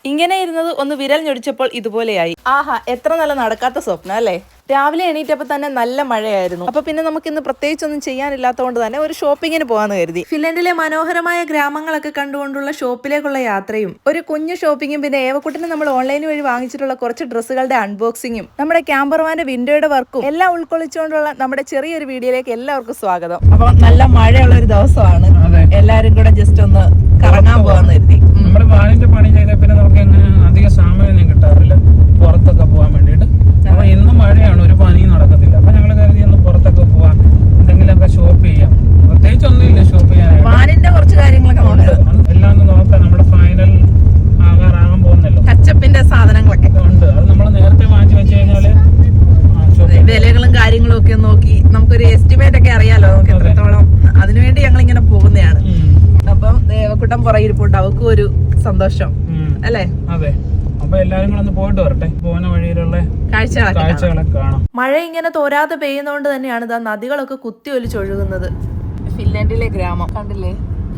ഇങ്ങനെ ഇരുന്നത് ഒന്ന് വിരൽ ഞൊടിച്ചപ്പോൾ ഇതുപോലെയായി. ആഹാ, എത്ര നല്ല നടക്കാത്ത സ്വപ്നം അല്ലേ? രാവിലെ എണീറ്റപ്പോൾ തന്നെ നല്ല മഴയായിരുന്നു. അപ്പൊ പിന്നെ നമുക്ക് ഇന്ന് പ്രത്യേകിച്ചൊന്നും ചെയ്യാനില്ലാത്തതുകൊണ്ട് തന്നെ ഒരു ഷോപ്പിങ്ങിന് പോകാന്ന് കരുതി. ഫിൻലൻഡിലെ മനോഹരമായ ഗ്രാമങ്ങളൊക്കെ കണ്ടുകൊണ്ടുള്ള ഷോപ്പിലേക്കുള്ള യാത്രയും ഒരു കുഞ്ഞു ഷോപ്പിങ്ങും പിന്നെ ഏവക്കുട്ടിന് നമ്മൾ ഓൺലൈൻ വഴി വാങ്ങിച്ചിട്ടുള്ള കുറച്ച് ഡ്രസ്സുകളുടെ അൺബോക്സിങ്ങും നമ്മുടെ ക്യാമ്പർവാന്റെ വിൻഡോയുടെ വർക്കും എല്ലാം ഉൾക്കൊള്ളിച്ചുകൊണ്ടുള്ള നമ്മുടെ ചെറിയൊരു വീഡിയോയിലേക്ക് എല്ലാവർക്കും സ്വാഗതം. അപ്പൊ നല്ല മഴയുള്ള ഒരു ദിവസമാണ്. എല്ലാരും കൂടെ ജസ്റ്റ് ഒന്ന് കറങ്ങാൻ പോകാന്ന് കരുതി. നമ്മുടെ വാനിന്റെ പണി ചെയ്ത പിന്നെ നമുക്ക് എങ്ങനെ അധികം സമയമൊന്നും കിട്ടാറില്ല പുറത്തൊക്കെ പോകാൻ വേണ്ടിട്ട്. അപ്പൊ ഇന്ന് മഴയാണ്, ഒരു പണിയും നടക്കത്തില്ല. അപ്പൊ ഞങ്ങൾ കരുതി ഒന്ന് പുറത്തൊക്കെ പോവാം, എന്തെങ്കിലുമൊക്കെ ഷോപ്പ് ചെയ്യാം. പ്രത്യേകിച്ച് ഒന്നുമില്ല ഷോപ്പ് ചെയ്യാനായിട്ട്. വാനിന്റെ കുറച്ച് കാര്യങ്ങളൊക്കെ എല്ലാം ഒന്ന് നോക്കാം. നമ്മുടെ ഫൈനൽ ആകാറാകാൻ പോകുന്നല്ലോ. ടച്ചപ്പിന്റെ സാധനങ്ങളൊക്കെ ഉണ്ട്. അത് നമ്മൾ നേരത്തെ വാങ്ങിച്ചു വെച്ച് കഴിഞ്ഞാല് വിലകളും കാര്യങ്ങളും ഒക്കെ നോക്കി നമുക്കൊരു എസ്റ്റിമേറ്റ് ഒക്കെ അറിയാലോ നമുക്ക് എത്രത്തോളം. അതിനുവേണ്ടി ഞങ്ങൾ ഇങ്ങനെ പോകുന്നതാണ്. അപ്പം ദേവക്കുട്ടം പുറകിരിപ്പുണ്ട്, അവക്കും ഒരു സന്തോഷം അല്ലേ? അതെ. അപ്പൊ എല്ലാരും കൂടെ ഒന്ന് പോയിട്ട് വരട്ടെ, പോകുന്ന വഴിയിലുള്ള കാഴ്ചകളൊക്കെ കാണാം. മഴ ഇങ്ങനെ തോരാതെ പെയ്യുന്നതുകൊണ്ട് തന്നെയാണ് ഇതാ നദികളൊക്കെ കുത്തി ഒലിച്ചൊഴുകുന്നത്. ഫിൻലൻഡിലെ ഗ്രാമം കണ്ടില്ലേ,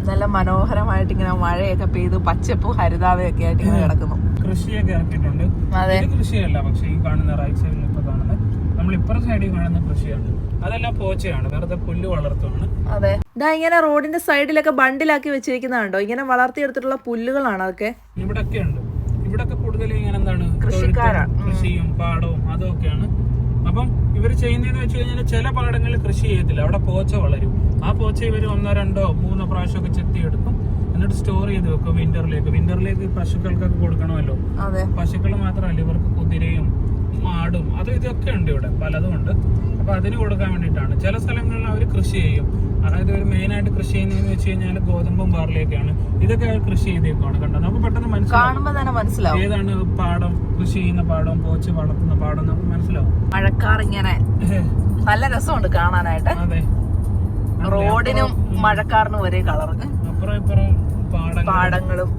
നല്ല മനോഹരമായിട്ട് ഇങ്ങനെ മഴയൊക്കെ പെയ്തു പച്ചപ്പും ഹരിതാവയൊക്കെ ആയിട്ട് ഇങ്ങനെ കിടക്കുന്നു. കൃഷിയൊക്കെ ഇറക്കിയിട്ടുണ്ട്. കൃഷിയല്ല, പക്ഷെ ഈ കാണുന്ന റൈറ്റ് സൈഡിൽ ഇപ്പൊ കാണുന്നത് നമ്മൾ ഇപ്പുറ സൈഡിൽ കാണുന്ന കൃഷിയാണ്. അതെല്ലാം പോച്ചയാണ്, വെറുതെ പുല്ല് വളർത്തുകയാണ്. അതെ, ഇതാ ഇങ്ങനെ റോഡിന്റെ സൈഡിലൊക്കെ ബണ്ടിലാക്കി വെച്ചിരിക്കുന്നതുണ്ടോ, ഇങ്ങനെ വളർത്തിയെടുത്തിട്ടുള്ള പുല്ലുകളാണ് അതൊക്കെ. ഇവിടൊക്കെ ഉണ്ട്. ഇവിടൊക്കെ കൂടുതൽ ഇങ്ങനെ എന്താണ് കൃഷിക്കാരാണ്, കൃഷിയും പാടവും അതൊക്കെയാണ്. അപ്പം ഇവർ ചെയ്യുന്നതെന്ന് വെച്ച് കഴിഞ്ഞാൽ ചില പാടങ്ങളിൽ കൃഷി ചെയ്യത്തില്ല, അവിടെ പോച്ച വളരും. ആ പോച്ച ഇവർ 1, 2, 3 പ്രാവശ്യമൊക്കെ ചെത്തിയെടുക്കും, എന്നിട്ട് സ്റ്റോർ ചെയ്ത് വെക്കും വിന്ററിലേക്ക് പശുക്കൾക്കൊക്കെ കൊടുക്കണമല്ലോ. പശുക്കൾ മാത്രമല്ല, ഇവർക്ക് കുതിരയും ആടും അതും ഇതൊക്കെ ഉണ്ട്, ഇവിടെ പലതും ഉണ്ട്. അപ്പൊ അതിന് കൊടുക്കാൻ വേണ്ടിയിട്ടാണ്. ചില സ്ഥലങ്ങളിൽ അവർ കൃഷി ചെയ്യും. അതായത് ഒരു മെയിൻ ആയിട്ട് കൃഷി ചെയ്യുന്നതെന്ന് വെച്ച് കഴിഞ്ഞാൽ ഗോതമ്പും ബാർലിയൊക്കെയാണ്. ഇതൊക്കെ കൃഷി ചെയ്തേക്കാണ്. കണ്ടോ, നമുക്ക് പെട്ടെന്ന് മനസ്സിലാവും ഏതാണ് പാടം, കൃഷി ചെയ്യുന്ന പാടം, പോച്ച് വളർത്തുന്ന പാടം നമുക്ക് മനസ്സിലാവും. മഴക്കാർ ഇങ്ങനെ നല്ല രസമുണ്ട് കാണാനായിട്ട്. അതെ, റോഡിനും മഴക്കാറിനും ഒരേ കളർ, അപ്പുറം ഇപ്പുറം പാടങ്ങളും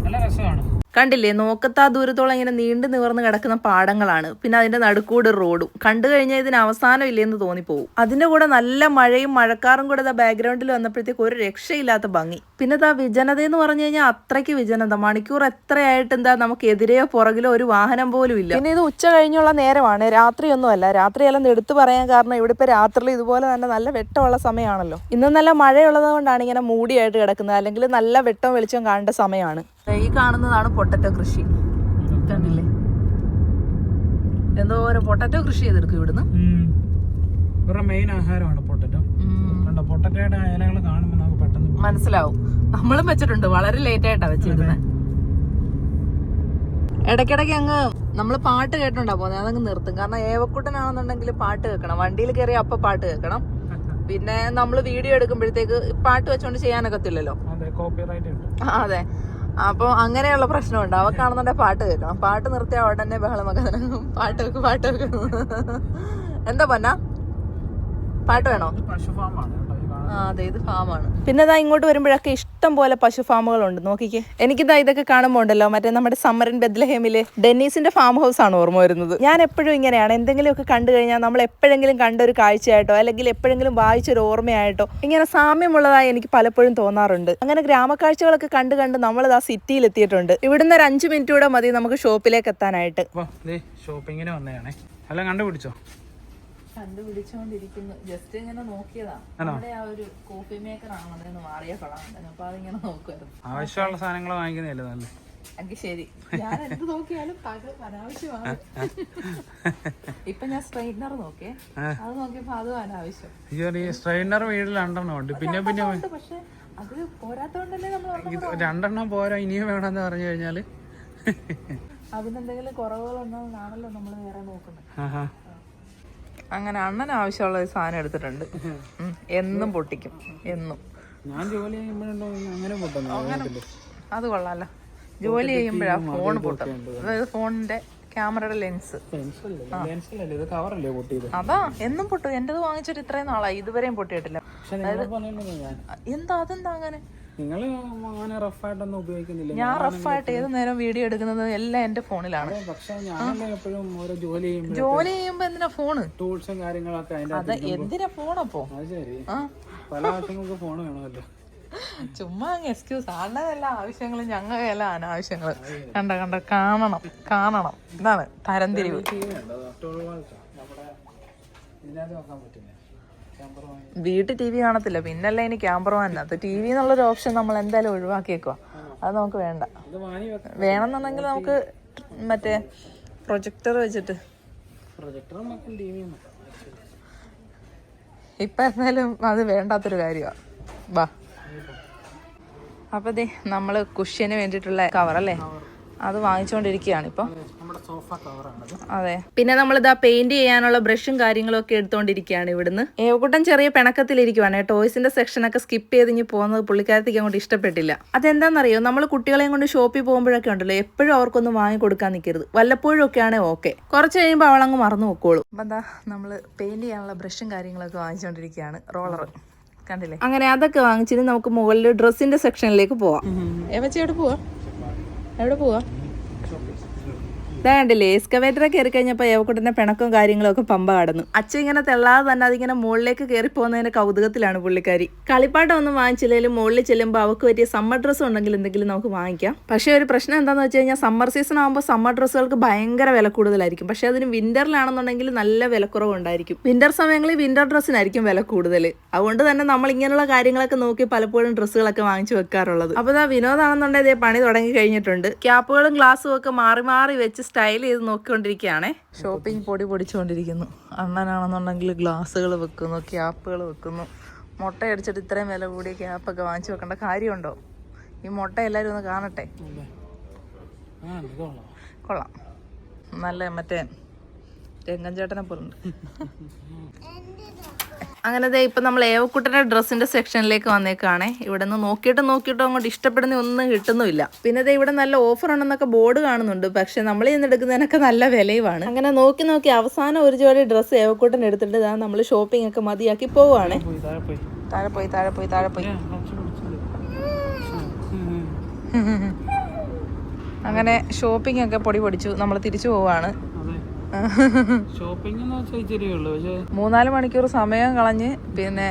നല്ല രസമാണ്. കണ്ടില്ലേ, നോക്കത്താ ദൂരത്തോളം ഇങ്ങനെ നീണ്ടു നിവർന്ന് കിടക്കുന്ന പാടങ്ങളാണ്. പിന്നെ അതിന്റെ നടുക്കൂട് റോഡും. കണ്ടു കഴിഞ്ഞാൽ ഇതിന് അവസാനം ഇല്ലെന്ന് തോന്നിപ്പോവും. അതിന്റെ കൂടെ നല്ല മഴയും മഴക്കാറും കൂടെ ബാക്ക്ഗ്രൗണ്ടിൽ വന്നപ്പോഴത്തേക്ക് ഒരു രക്ഷയില്ലാത്ത ഭംഗി. പിന്നെ വിജനത എന്ന് പറഞ്ഞു കഴിഞ്ഞാൽ അത്രയ്ക്ക് വിജനത. മണിക്കൂർ എത്രയായിട്ട് നമുക്ക് എതിരെയോ പുറകിലോ ഒരു വാഹനം പോലും ഇല്ല. പിന്നെ ഇത് ഉച്ച കഴിഞ്ഞുള്ള നേരമാണ്, രാത്രിയൊന്നും അല്ല. രാത്രിയെല്ലാം എടുത്തു പറയാൻ കാരണം ഇവിടെ ഇപ്പൊ രാത്രിയിൽ ഇതുപോലെ തന്നെ നല്ല വെട്ടമുള്ള സമയമാണല്ലോ. ഇന്ന് നല്ല മഴയുള്ളത് കൊണ്ടാണ് ഇങ്ങനെ മൂടിയായിട്ട് കിടക്കുന്നത്, അല്ലെങ്കിൽ നല്ല വെട്ടവും വെളിച്ചവും കാണേണ്ട സമയമാണ്. ഈ കാണുന്നതാണ് പൊട്ടറ്റോ കൃഷി. കണ്ടില്ലേ, എന്തോരം പൊട്ടറ്റോ കൃഷി ചെയ്തെടുക്കും ഇവിടുന്ന്. ഇവരുടെ മെയിൻ ആഹാരമാണ് പൊട്ടറ്റോ. പൊട്ടറ്റോയുടെ ഇലകൾ കാണുമ്പോൾ നമുക്ക് പെട്ടെന്ന് മനസ്സിലാവും. നമ്മളും വെച്ചിട്ടുണ്ട്, വളരെ ലേറ്റ് ആയിട്ടാ വെച്ചിരുന്നത്. ഇടയ്ക്കിടയ്ക്ക് അങ്ങ് നമ്മള് പാട്ട് കേട്ടോണ്ടാ പോകുന്നത്, അതങ്ങ് നിർത്തും. കാരണം ഏവക്കുട്ടനാണെന്നുണ്ടെങ്കിൽ പാട്ട് കേൾക്കണം, വണ്ടിയിൽ കയറി അപ്പൊ പാട്ട് കേൾക്കണം. പിന്നെ നമ്മള് വീഡിയോ എടുക്കുമ്പോഴത്തേക്ക് പാട്ട് വെച്ചോണ്ട് ചെയ്യാനൊക്കത്തില്ലല്ലോ. അതെ, അപ്പൊ അങ്ങനെയുള്ള പ്രശ്നമുണ്ട്. അവ കാണുന്നുണ്ടെ പാട്ട് കേൾക്കണം. പാട്ട് നിർത്തിയ ഉടനെ ബഹളമൊക്കെ പാട്ട് വെക്കും. എന്താ പൊന്നാ, പാട്ട് വേണോ? അതെ, ഇത് ഫാമാണ്. പിന്നെ ഇങ്ങോട്ട് വരുമ്പോഴൊക്കെ ഇഷ്ടം പോലെ പശു ഫാമുകളുണ്ട്. നോക്കിക്കേ, എനിക്കിതാ ഇതൊക്കെ കാണുമ്പോൾ ഉണ്ടല്ലോ മറ്റേ നമ്മുടെ സമ്മറിൻ ബെത്ലഹേമിലെ ഡെന്നീസിന്റെ ഫാം ഹൗസ് ആണ് ഓർമ്മ വരുന്നത്. ഞാൻ എപ്പോഴും ഇങ്ങനെയാണ്, എന്തെങ്കിലുമൊക്കെ കണ്ടു കഴിഞ്ഞാൽ നമ്മൾ എപ്പോഴെങ്കിലും കണ്ടൊരു കാഴ്ചയായിട്ടോ അല്ലെങ്കിൽ എപ്പോഴെങ്കിലും വായിച്ചൊരു ഓർമ്മയായിട്ടോ ഇങ്ങനെ സാമ്യമുള്ളതായി എനിക്ക് പലപ്പോഴും തോന്നാറുണ്ട്. അങ്ങനെ ഗ്രാമക്കാഴ്ചകളൊക്കെ കണ്ട് നമ്മളിതാ സിറ്റിയിൽ എത്തിയിട്ടുണ്ട്. ഇവിടുന്ന് ഒരു 5 മിനിറ്റ് കൂടെ മതി നമുക്ക് ഷോപ്പിലേക്ക് എത്താനായിട്ട്. ഷോപ്പിങ്ങിന് വന്നതാണേ. എല്ലാം കണ്ടുപിടിച്ചോണ്ടിരിക്കുന്നു. ജസ്റ്റ് ഇങ്ങനെ നോക്കിയതാ. നമ്മുടെ ആ ഒരു കോഫി മേക്കർ ആണെന്ന് മാറിയ കൊള്ളാം. അപ്പൊ അതിങ്ങനെ നോക്കുമായിരുന്നു. ആവശ്യമുള്ള സാധനങ്ങൾ വാങ്ങിക്കുന്നില്ല നല്ല. എങ്കിൽ ശരി, ഞാൻ എന്ത് നോക്കിയാലും അനാവശ്യമാണ്. ഇപ്പൊ ഞാൻ സ്ട്രെയിറ്റ്നർ നോക്കിയേ, അത് നോക്കിയപ്പോ അതും അനാവശ്യം. സ്ട്രെയിറ്റ്നർ വീട്ടിൽ 2 ഉണ്ട്. പിന്നെ പക്ഷെ അത് പോരാത്തോണ്ടല്ലേ നമ്മൾ 2 പോരാ, ഇനിയും വേണമെന്ന് പറഞ്ഞു കഴിഞ്ഞാല് അതിനെന്തെങ്കിലും കുറവുകളുണ്ടോന്നാണല്ലോ നമ്മൾ വേറെ നോക്കുന്നത്. അങ്ങനെ അണ്ണൻ ആവശ്യമുള്ള ഒരു സാധനം എടുത്തിട്ടുണ്ട്. എന്നും പൊട്ടിക്കും, എന്നും. ഞാൻ ജോലി ചെയ്യുമ്പോഴുണ്ടോ അങ്ങനെ പൊട്ടുന്നു. അത് കൊള്ളാലോ, ജോലി ചെയ്യുമ്പോഴാ ഫോൺ പൊട്ടും. അതായത് ഫോണിന്റെ ക്യാമറയുടെ ലെൻസ്. അതാ എന്നും പൊട്ടും. എന്റേത് വാങ്ങിച്ചിട്ട് ഇത്രയും നാളായി, ഇതുവരെയും പൊട്ടിയിട്ടില്ല. അതെന്താ അങ്ങനെ? ഞാൻ റഫായിട്ട് ഏത് നേരം വീഡിയോ എടുക്കുന്നത് എല്ലാം എന്റെ ഫോണിലാണ്. ജോലി ചെയ്യുമ്പോ എന്തിനാ ഫോണ്? ടൂൾസും കാര്യങ്ങളൊക്കെ അതെ, എന്തിനാ ഫോണപ്പോ? ചുമ്മാ എക്സ്ക്യൂസ്. ആളുടെ എല്ലാ ആവശ്യങ്ങളും ഞങ്ങൾ എല്ലാ അനാവശ്യങ്ങള്. കണ്ട കാണണം. ഇതാണ് തരംതിരിവ്. വീട്ടിൽ TV കാണത്തില്ല, പിന്നല്ലേ ഇനി ക്യാമറമാൻ. അത് TV എന്നുള്ളൊരു ഓപ്ഷൻ നമ്മൾ എന്തായാലും ഒഴിവാക്കിയേക്കുക. അത് നമുക്ക് വേണ്ട. വേണമെന്നുണ്ടെങ്കിൽ നമുക്ക് മറ്റേ പ്രൊജക്ടർ വെച്ചിട്ട് ഇപ്പൊ എന്തായാലും അത് വേണ്ടാത്തൊരു കാര്യമാണ്. വാ. അപ്പൊ നമ്മള് കുഷ്യന് വേണ്ടിയിട്ടുള്ള കവറല്ലേ, അത് വാങ്ങിച്ചുകൊണ്ടിരിക്കുകയാണ് ഇപ്പൊ. അതെ. പിന്നെ നമ്മളിതാ പെയിന്റ് ചെയ്യാനുള്ള ബ്രഷും കാര്യങ്ങളും ഒക്കെ എടുത്തോണ്ടിരിക്കുകയാണ് ഇവിടുന്ന്. ഏവക്കുട്ടൻ ചെറിയ പിണക്കത്തിലിരിക്കുവാണ്. ടോയ്സിന്റെ സെക്ഷനൊക്കെ സ്കിപ്പ് ചെയ്ത് ഇനി പോകുന്നത് പുള്ളിക്കാരത്തേക്ക് അങ്ങോട്ട് ഇഷ്ടപ്പെട്ടില്ല. അതെന്താണെന്നറിയോ, നമ്മൾ കുട്ടികളെയും കൊണ്ട് ഷോപ്പിൽ പോകുമ്പോഴൊക്കെ ഉണ്ടല്ലോ, എപ്പോഴും അവർക്കൊന്നും വാങ്ങി കൊടുക്കാൻ നിൽക്കരുത്. വല്ലപ്പോഴും ഒക്കെ ആണെങ്കിൽ ഓക്കെ. കുറച്ച് കഴിയുമ്പോൾ അവളങ്ങ് മറന്നു വെക്കോളൂ. അപ്പൊ എന്താ നമ്മള് പെയിന്റ് ചെയ്യാനുള്ള ബ്രഷും കാര്യങ്ങളൊക്കെ വാങ്ങിച്ചുകൊണ്ടിരിക്കുകയാണ്. റോളർ കണ്ടില്ലേ? അങ്ങനെ അതൊക്കെ വാങ്ങിച്ചിട്ട് നമുക്ക് മുകളിൽ ഡ്രസ്സിന്റെ സെക്ഷനിലേക്ക് പോവാം. എവിടെ പോവാ? ഇതാണ്ടില്ലേ, എക്സ്കവേറ്ററെ കയറി കഴിഞ്ഞപ്പോൾ ഏവക്കുട്ടൻ്റെ പിണക്കും കാര്യങ്ങളും ഒക്കെ പമ്പ കടന്നു. അച്ഛൻ ഇങ്ങനെ തെള്ളാതെ തന്നെ അതിങ്ങനെ മുകളിലേക്ക് കയറി പോകുന്നതിന്റെ കൗതുകത്തിലാണ് പുള്ളിക്കാരി. കളിപ്പാട്ടം ഒന്നും വാങ്ങിച്ചില്ലെങ്കിലും മുകളിൽ ചെല്ലുമ്പോൾ അവർക്ക് പറ്റിയ സമ്മർ ഡ്രസ്സ് ഉണ്ടെങ്കിൽ എന്തെങ്കിലും നമുക്ക് വാങ്ങിക്കാം. പക്ഷേ ഒരു പ്രശ്നം എന്താണെന്ന് വെച്ച് കഴിഞ്ഞാൽ സമ്മർ സീസൺ ആകുമ്പോൾ സമ്മർ ഡ്രസ്സുകൾക്ക് ഭയങ്കര വില കൂടുതലായിരിക്കും. പക്ഷേ അതിന് വിന്ററിലാണെന്നുണ്ടെങ്കിൽ നല്ല വിലക്കുറവുണ്ടായിരിക്കും. വിന്റർ സമയങ്ങളിൽ വിന്റർ ഡ്രസ്സിനായിരിക്കും വില കൂടുതൽ. അതുകൊണ്ട് തന്നെ നമ്മൾ ഇങ്ങനെയുള്ള കാര്യങ്ങളൊക്കെ നോക്കി പലപ്പോഴും ഡ്രസ്സുകളൊക്കെ വാങ്ങിച്ചു വെക്കാറുള്ളത്. അപ്പോൾ ഇതാ വിനോദാണെന്നുണ്ടെങ്കിൽ പണി തുടങ്ങി കഴിഞ്ഞിട്ടുണ്ട്. ക്യാപ്പുകളും ഗ്ലാസ്സും ഒക്കെ മാറി മാറി വെച്ച് സ്റ്റൈൽ ചെയ്ത് നോക്കിക്കൊണ്ടിരിക്കുകയാണേ. ഷോപ്പിംഗ് പൊടിച്ചോണ്ടിരിക്കുന്നു. അണ്ണനാണെന്നുണ്ടെങ്കിൽ ഗ്ലാസ്സുകൾ വെക്കുന്നു, ക്യാപ്പുകൾ വെക്കുന്നു. മുട്ട അടിച്ചിട്ട് ഇത്രയും വില കൂടിയ ക്യാപ്പൊക്കെ വാങ്ങിച്ചു വെക്കേണ്ട കാര്യമുണ്ടോ? ഈ മുട്ട എല്ലാവരും ഒന്ന് കാണട്ടെ. കൊള്ളാം, നല്ല മറ്റേ രംഗൻ ചേട്ടനെ പോലുണ്ട്. അങ്ങനെ ഇപ്പം നമ്മൾ ഏവക്കുട്ടൻ്റെ ഡ്രസ്സിൻ്റെ സെക്ഷനിലേക്ക് വന്നേക്കാണേ. ഇവിടെ നിന്ന് നോക്കിയിട്ടും അങ്ങോട്ട് ഇഷ്ടപ്പെടുന്ന ഒന്നും കിട്ടുന്നുമില്ല. പിന്നെ ഇവിടെ നല്ല ഓഫർ ഉണ്ടെന്നൊക്കെ ബോർഡ് കാണുന്നുണ്ട്. പക്ഷെ നമ്മൾ ഇന്ന് എടുക്കുന്നതിനൊക്കെ നല്ല വിലയുമാണ്. അങ്ങനെ നോക്കി അവസാനം ഒരു ജോലി ഡ്രസ്സ് ഏവക്കുട്ടൻ എടുത്തിട്ട് നമ്മൾ ഷോപ്പിംഗ് ഒക്കെ മതിയാക്കി പോവാണേ. താഴെ പോയി. അങ്ങനെ ഷോപ്പിംഗ് ഒക്കെ പൊടിച്ചു. നമ്മൾ തിരിച്ചു പോവാണ്. 3-4 മണിക്കൂർ സമയം കളഞ്ഞ് പിന്നെ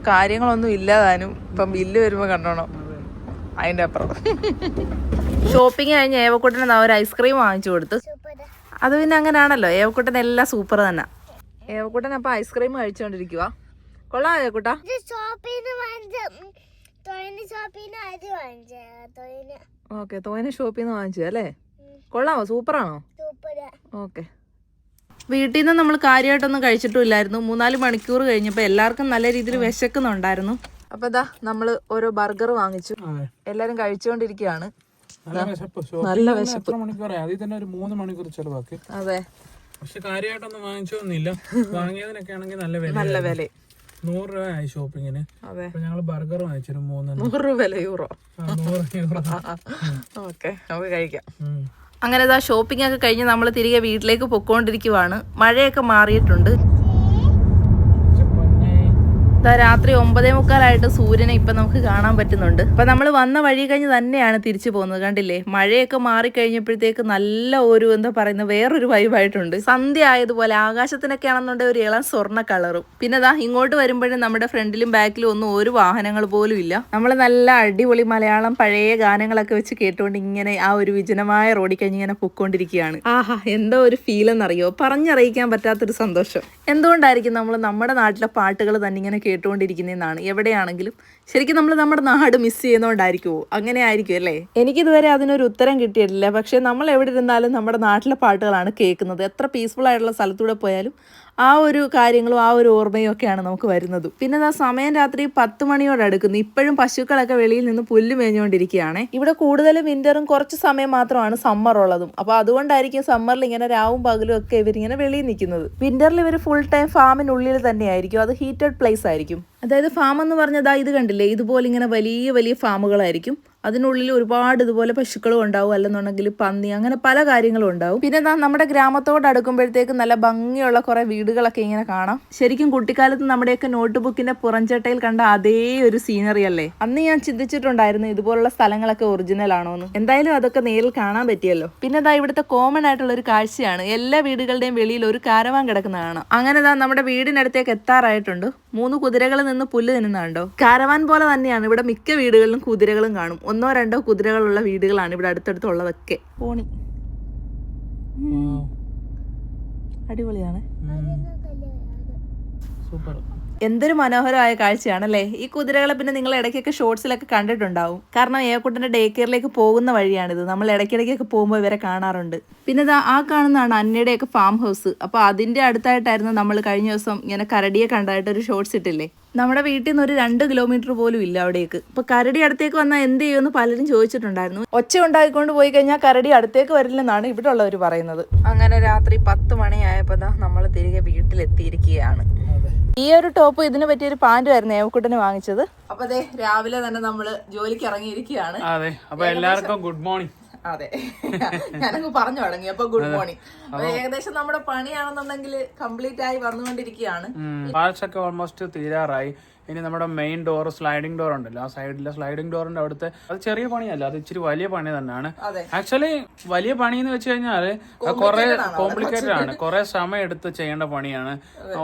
കാര്യങ്ങളൊന്നും ഇല്ലാതാനും. ഇപ്പം ബില്ല് വരുമ്പോ കണ്ടോണം അതിന്റെ അപ്പുറം. ഷോപ്പിംഗ് കഴിഞ്ഞ് ഏവക്കുട്ടന് ഒരു ഐസ്ക്രീം വാങ്ങിച്ചു കൊടുത്തു. അത് പിന്നെ അങ്ങനെയാണല്ലോ, ഏവക്കുട്ടൻ എല്ലാം സൂപ്പർ തന്നെ. ഏവക്കുട്ടൻ അപ്പൊ ഐസ്ക്രീം കഴിച്ചോണ്ടിരിക്കുക. കൊള്ളാം ഏവക്കുട്ട? ഓക്കെ, തോനെ ഷോപ്പിൽ നിന്ന് വാങ്ങിച്ചു അല്ലേ? കൊള്ളാമോ? സൂപ്പറാണോ? ഓക്കെ. വീട്ടിൽ നിന്ന് നമ്മൾ കാര്യമായിട്ടൊന്നും കഴിച്ചിട്ടുമില്ലായിരുന്നു. 3-4 മണിക്കൂർ കഴിഞ്ഞപ്പോൾ എല്ലാവർക്കും നല്ല രീതിയിൽ വിശക്കുന്നുണ്ടായിരുന്നു. അപ്പൊ നമ്മള് ഓരോ ബർഗർ വാങ്ങിച്ചു. എല്ലാരും കഴിച്ചുകൊണ്ടിരിക്കുകയാണ്. നല്ല വിശപ്പ്. അതെ, പക്ഷെ കാര്യമായിട്ടൊന്നും വാങ്ങിച്ചൊന്നുമില്ല. വാങ്ങിയതിനൊക്കെ ആണെങ്കിൽ നല്ല വില. 100 രൂപയായി ഷോപ്പിങ്ങിന്. അതെ, ഞങ്ങള് ബർഗർ വാങ്ങിച്ചു 100 രൂപ യൂറോ. 100 യൂറോ. ഓക്കെ, നമുക്ക് കഴിക്കാം. അങ്ങനെ ഷോപ്പിംഗ് ഒക്കെ കഴിഞ്ഞ് നമ്മൾ തിരികെ വീട്ടിലേക്ക് പൊക്കോണ്ടിരിക്കുവാണ്. മഴയൊക്കെ മാറിയിട്ടുണ്ട്. രാത്രി 9:45 സൂര്യനെ ഇപ്പൊ നമുക്ക് കാണാൻ പറ്റുന്നുണ്ട്. അപ്പൊ നമ്മൾ വന്ന വഴി കഴിഞ്ഞ് തന്നെയാണ് തിരിച്ചു പോകുന്നത്. കണ്ടില്ലേ, മഴയൊക്കെ മാറിക്കഴിഞ്ഞപ്പോഴത്തേക്ക് നല്ല ഒരു എന്താ പറയുന്നത്, വേറൊരു വൈബായിട്ടുണ്ട്. സന്ധ്യ ആയതുപോലെ ആകാശത്തിനൊക്കെ ആണെന്നുണ്ടെങ്കിൽ ഒരു ഇളം സ്വർണ്ണ കളറും. പിന്നെ ഇങ്ങോട്ട് വരുമ്പോഴും നമ്മുടെ ഫ്രണ്ടിലും ബാക്കിലും ഒന്നും ഒരു വാഹനങ്ങൾ പോലും ഇല്ല. നമ്മൾ നല്ല അടിപൊളി മലയാളം പഴയ ഗാനങ്ങളൊക്കെ വെച്ച് കേട്ടുകൊണ്ട് ഇങ്ങനെ ആ ഒരു വിജനമായ റോഡിൽ കഴിഞ്ഞ് ഇങ്ങനെ പൊക്കോണ്ടിരിക്കുകയാണ്. ആഹാ, എന്തോ ഒരു ഫീൽ എന്നറിയോ, പറഞ്ഞറിയിക്കാൻ പറ്റാത്തൊരു സന്തോഷം. എന്തുകൊണ്ടായിരിക്കും നമ്മൾ നമ്മുടെ നാട്ടിലെ പാട്ടുകൾ തന്നെ ഇങ്ങനെ കേട്ടുകൊണ്ടിരിക്കുന്നതെന്നാണ്. എവിടെയാണെങ്കിലും ശരിക്കും നമ്മൾ നമ്മുടെ നാട് മിസ് ചെയ്യുന്നതുകൊണ്ടായിരിക്കുമോ? അങ്ങനെ ആയിരിക്കും അല്ലേ? എനിക്കിതുവരെ അതിനൊരു ഉത്തരം കിട്ടിയിട്ടില്ല. പക്ഷെ നമ്മൾ എവിടെ ഇരുന്നാലും നമ്മുടെ നാട്ടിലെ പാട്ടുകളാണ് കേൾക്കുന്നത്. എത്ര പീസ്ഫുൾ ആയിട്ടുള്ള സ്ഥലത്തൂടെ പോയാലും ആ ഒരു കാര്യങ്ങളും ആ ഒരു ഓർമ്മയും ഒക്കെയാണ് നമുക്ക് വരുന്നത്. പിന്നെ സമയം രാത്രി 10 മണിയോട് അടുക്കുന്നു. ഇപ്പോഴും പശുക്കളൊക്കെ വെളിയിൽ നിന്ന് പുല്ല് മേഞ്ഞുകൊണ്ടിരിക്കുകയാണ്. ഇവിടെ കൂടുതലും വിന്ററും കുറച്ച് സമയം മാത്രമാണ് സമ്മർ ഉള്ളതും. അപ്പോൾ അതുകൊണ്ടായിരിക്കും സമ്മറിൽ ഇങ്ങനെ രാവും പകലും ഒക്കെ ഇവരിങ്ങനെ വെളിയിൽ നിൽക്കുന്നത്. വിന്ററിൽ ഇവർ ഫുൾ ടൈം ഫാമിനുള്ളിൽ തന്നെയായിരിക്കും. അത് ഹീറ്റഡ് പ്ലേസ് ആയിരിക്കും. അതായത് ഫാം എന്ന് പറഞ്ഞതാ ഇത് കണ്ടില്ലേ, ഇതുപോലെ ഇങ്ങനെ വലിയ വലിയ ഫാമുകളായിരിക്കും. അതിനുള്ളിൽ ഒരുപാട് ഇതുപോലെ പശുക്കളും ഉണ്ടാവും, അല്ലെന്നുണ്ടെങ്കിൽ പന്നി, അങ്ങനെ പല കാര്യങ്ങളും ഉണ്ടാവും. പിന്നെ നമ്മുടെ ഗ്രാമത്തോട് അടുക്കുമ്പോഴത്തേക്ക് നല്ല ഭംഗിയുള്ള കുറെ വീടുകളൊക്കെ ഇങ്ങനെ കാണാം. ശരിക്കും കുട്ടിക്കാലത്ത് നമ്മുടെയൊക്കെ നോട്ട് ബുക്കിന്റെ പുറംചട്ടയിൽ കണ്ട അതേ ഒരു സീനറി അല്ലേ? അന്ന് ഞാൻ ചിന്തിച്ചിട്ടുണ്ടായിരുന്നു ഇതുപോലുള്ള സ്ഥലങ്ങളൊക്കെ ഒറിജിനൽ ആണോ എന്ന്. എന്തായാലും അതൊക്കെ നേരിൽ കാണാൻ പറ്റിയല്ലോ. പിന്നെ ഇവിടുത്തെ കോമൺ ആയിട്ടുള്ള ഒരു കാഴ്ചയാണ് എല്ലാ വീടുകളുടെയും വെളിയിൽ ഒരു കാരവാൻ കിടക്കുന്ന കാണാം. അങ്ങനെ നമ്മുടെ വീടിനടുത്തേക്ക് എത്താറായിട്ടുണ്ട്. 3 കുതിരകൾ നിന്ന് പുല്ല് തിന്നുന്നുണ്ടോ? കാരവാൻ പോലെ തന്നെയാണ് ഇവിടെ മിക്ക വീടുകളിലും കുതിരകളും കാണും. 1 2 കുതിരകളുള്ള വീടുകളാണ് ഇവിടെ അടുത്തടുത്തുള്ളതൊക്കെ. പോണി അടിപൊളിയാണ്. സൂപ്പർ. എന്തൊരു മനോഹരമായ കാഴ്ചയാണല്ലേ. ഈ കുതിരകളെ പിന്നെ നിങ്ങൾ ഇടയ്ക്കൊക്കെ ഷോർട്സിലൊക്കെ കണ്ടിട്ടുണ്ടാവും. കാരണം ഏവക്കുട്ടൻ്റെ ഡേ കെയറിലേക്ക് പോകുന്ന വഴിയാണിത്. നമ്മൾ ഇടയ്ക്കിടയ്ക്കൊക്കെ പോകുമ്പോൾ ഇവരെ കാണാറുണ്ട്. പിന്നെ ആ കാണുന്നതാണ് അന്നയുടെയൊക്കെ ഫാം ഹൗസ്. അപ്പോൾ അതിൻ്റെ അടുത്തായിട്ടായിരുന്നു നമ്മൾ കഴിഞ്ഞ ദിവസം ഇങ്ങനെ കരടിയെ കണ്ടായിട്ട് ഒരു ഷോർട്സ് ഇട്ടില്ലേ. നമ്മുടെ വീട്ടിൽ നിന്ന് ഒരു 2 കിലോമീറ്റർ പോലും ഇല്ല അവിടേക്ക്. അപ്പോൾ കരടി അടുത്തേക്ക് വന്നാൽ എന്ത് ചെയ്യുമെന്ന് പലരും ചോദിച്ചിട്ടുണ്ടായിരുന്നു. ഒച്ച ഉണ്ടാക്കിക്കൊണ്ട് പോയി കഴിഞ്ഞാൽ കരടി അടുത്തേക്ക് വരില്ലെന്നാണ് ഇവിടെ ഉള്ളവർ പറയുന്നത്. അങ്ങനെ രാത്രി 10 മണിയായപ്പോൾ നമ്മൾ തിരികെ വീട്ടിലെത്തിയിരിക്കുകയാണ്. ഈ ഒരു ടോപ്പ് ഇതിന് പറ്റിയൊരു പാന്റ് ആയിരുന്നു ഏവക്കുട്ടന് വാങ്ങിച്ചത്. അപ്പൊ അതെ രാവിലെ തന്നെ നമ്മള് ജോലിക്ക് ഇറങ്ങിയിരിക്കുകയാണ്. അതെ, അപ്പൊ എല്ലാവർക്കും ഗുഡ് മോർണിംഗ്. അതെ, ഞാനങ്ങ് പറഞ്ഞു തുടങ്ങി. അപ്പൊ ഗുഡ് മോർണിംഗ്. ഏകദേശം നമ്മുടെ പണിയാണെന്നുണ്ടെങ്കിൽ കംപ്ലീറ്റ് ആയി വന്നുകൊണ്ടിരിക്കുകയാണ്. പാർട്സ് ഒക്കെ ഓൾമോസ്റ്റ് തീരാറായി. ഇനി നമ്മുടെ മെയിൻ ഡോർ, സ്ലൈഡിംഗ് ഡോർ ഉണ്ടല്ലോ, ആ സൈഡിലെ സ്ലൈഡിംഗ് ഡോറിന്റെ അവിടുത്തെ അത് ചെറിയ പണിയല്ല, അത് ഇച്ചിരി വലിയ പണി തന്നെയാണ്. ആക്ച്വലി വലിയ പണി എന്ന് വെച്ച് കഴിഞ്ഞാല് കുറെ കോംപ്ലിക്കേറ്റഡ് ആണ്, കുറെ സമയം എടുത്ത് ചെയ്യേണ്ട പണിയാണ്.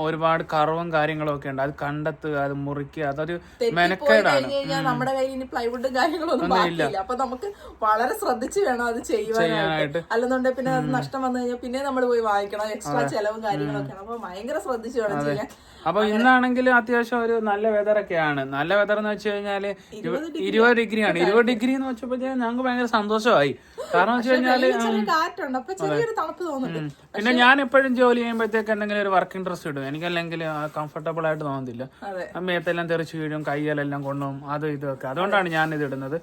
ഒരുപാട് കർവും കാര്യങ്ങളും ഒക്കെ ഉണ്ട്. അത് കണ്ടെത്തുക, അത് മുറിക്കുക, അതൊരു മെനക്കേടാണ്. നമ്മുടെ കയ്യിൽ ഇനി പ്ലൈവുഡും കാര്യങ്ങളൊന്നും ഇല്ല. അപ്പൊ നമുക്ക് വളരെ ശ്രദ്ധിച്ച് വേണം അത് ചെയ്യാനായിട്ട്. അല്ലെന്നുണ്ടെങ്കിൽ പിന്നെ അത് നഷ്ടം വന്നു കഴിഞ്ഞാൽ പിന്നെ നമ്മൾ പോയി വാങ്ങിക്കണം, എക്സ്ട്രാ ചെലവും കാര്യങ്ങളൊക്കെയാണ്. അപ്പൊ ഭയങ്കര ശ്രദ്ധിച്ച് വേണം ചെയ്യാൻ. അപ്പൊ ഇന്നാണെങ്കിൽ അത്യാവശ്യം ഒരു നല്ല വെതറൊക്കെയാണ്. നല്ല വെതർ എന്ന് വെച്ച് കഴിഞ്ഞാല് 20 ഡിഗ്രിയാണ്. 20 ഡിഗ്രി എന്ന് വെച്ചപ്പോഴത്തേക്ക് ഞങ്ങൾക്ക് ഭയങ്കര സന്തോഷമായി. കാരണം വെച്ച് കഴിഞ്ഞാല് പിന്നെ ഞാൻ എപ്പോഴും ജോലി ചെയ്യുമ്പോഴത്തേക്ക് എന്തെങ്കിലും ഒരു വർക്കിംഗ് ഡ്രസ് ഇടും. എനിക്കല്ലെങ്കിൽ കംഫർട്ടബിൾ ആയിട്ട് തോന്നുന്നില്ല. മേത്തെല്ലാം തെറിച്ച് വീഴും, കയ്യിലെല്ലാം കൊണ്ടുപോകും, അത് ഇതൊക്കെ. അതുകൊണ്ടാണ് ഞാൻ ഇത് ഇടുന്നത്.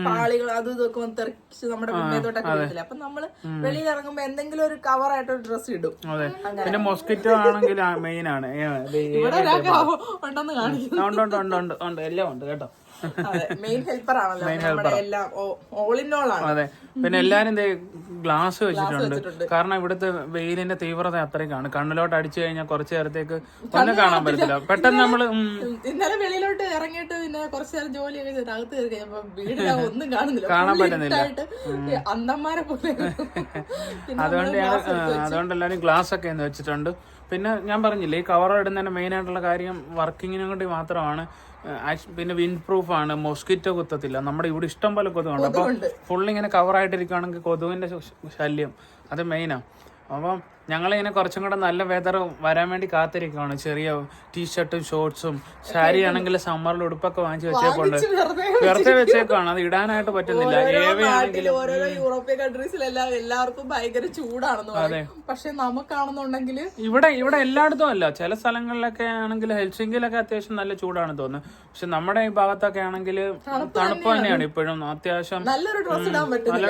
പാളികൾ അതും ഇതൊക്കെ തെറിച്ച് നമ്മുടെ മുന്നേത്തോട്ടൊക്കെ വരില്ല. അപ്പൊ നമ്മള് വെളിയിൽ ഇറങ്ങുമ്പോ എന്തെങ്കിലും ഒരു കവർ ആയിട്ട് ഒരു ഡ്രസ് ഇടും. അതെ, പിന്നെ മോസ്കിറ്റോ ആണെങ്കിൽ മെയിൻ ആണ്. ഉണ്ട്, എല്ലാം ഉണ്ട് കേട്ടോ. മെയിൻ ഹെൽപ്പർ ആണല്ലോ, എല്ലാം ഓൾ ഇൻ ഓൾ ആണ്. അതെ, പിന്നെ എല്ലാരും ഗ്ലാസ് വെച്ചിട്ടുണ്ട്. കാരണം ഇവിടുത്തെ വെയിലിന്റെ തീവ്രത അത്രയ്ക്കാണ്. കണ്ണിലോട്ട് അടിച്ചു കഴിഞ്ഞാൽ കുറച്ചു നേരത്തേക്ക് ഒന്നും കാണാൻ പറ്റത്തില്ല. പെട്ടെന്ന് നമ്മള് ഇന്നലെ വെളിയിലോട്ട് ഇറങ്ങിയിട്ട് പിന്നെ കുറച്ചു നേരം ജോലിയൊക്കെ ചെയ്ത് അകത്ത് കയറി കഴിഞ്ഞപ്പോ വീടിന് ഒന്നും കാണാൻ പറ്റുന്നില്ല. അന്തന്മാരെ പോലെ. അതുകൊണ്ട് എല്ലാരും ഗ്ലാസ് ഒക്കെ വെച്ചിട്ടുണ്ട്. പിന്നെ ഞാൻ പറഞ്ഞില്ലേ, ഈ കവർ ഇടുന്നതിന്റെ മെയിൻ ആയിട്ടുള്ള കാര്യം വർക്കിങ്ങിനെ കൊണ്ട് മാത്രമാണ്. പിന്നെ വിൻഡ് പ്രൂഫ് ആണ്, മോസ്കിറ്റോ കുത്തത്തില്ല. നമ്മുടെ ഇവിടെ ഇഷ്ടം പോലെ കൊതുകുണ്ട്. അപ്പൊ ഫുള്ളിങ്ങനെ കവറായിട്ടിരിക്കുകയാണെങ്കിൽ കൊതുകിന്റെ ശല്യം അത് മെയിനാണ്. അപ്പം ഞങ്ങളിങ്ങനെ കുറച്ചും കൂടെ നല്ല വെതർ വരാൻ വേണ്ടി കാത്തിരിക്കുകയാണ്. ചെറിയ ടീഷർട്ടും ഷോർട്സും സാരി ആണെങ്കിൽ സമ്മറിൽ ഉടുപ്പൊക്കെ വാങ്ങിച്ചു വെച്ചേക്കൊണ്ട് വെറുതെ വെച്ചേക്കാണ്. അത് ഇടാനായിട്ട് പറ്റുന്നില്ല. ഓരോരോ യൂറോപ്യൻ കൺട്രീസിലെല്ലാം എല്ലാവർക്കും ഭയങ്കര ചൂടാണെന്ന് പറയും. പക്ഷെ നമുക്കാണെന്നുണ്ടെങ്കിൽ ഇവിടെ എല്ലായിടത്തും അല്ല, ചില സ്ഥലങ്ങളിലൊക്കെ ആണെങ്കിൽ ഹെൽസിങ്കിലൊക്കെ അത്യാവശ്യം നല്ല ചൂടാണ് തോന്നുന്നത്. പക്ഷെ നമ്മുടെ ഈ ഭാഗത്തൊക്കെ ആണെങ്കിൽ തണുപ്പ് തന്നെയാണ് ഇപ്പോഴും. അത്യാവശ്യം നല്ലൊരു ഡ്രസ് ഇടാൻ പറ്റുന്നില്ല.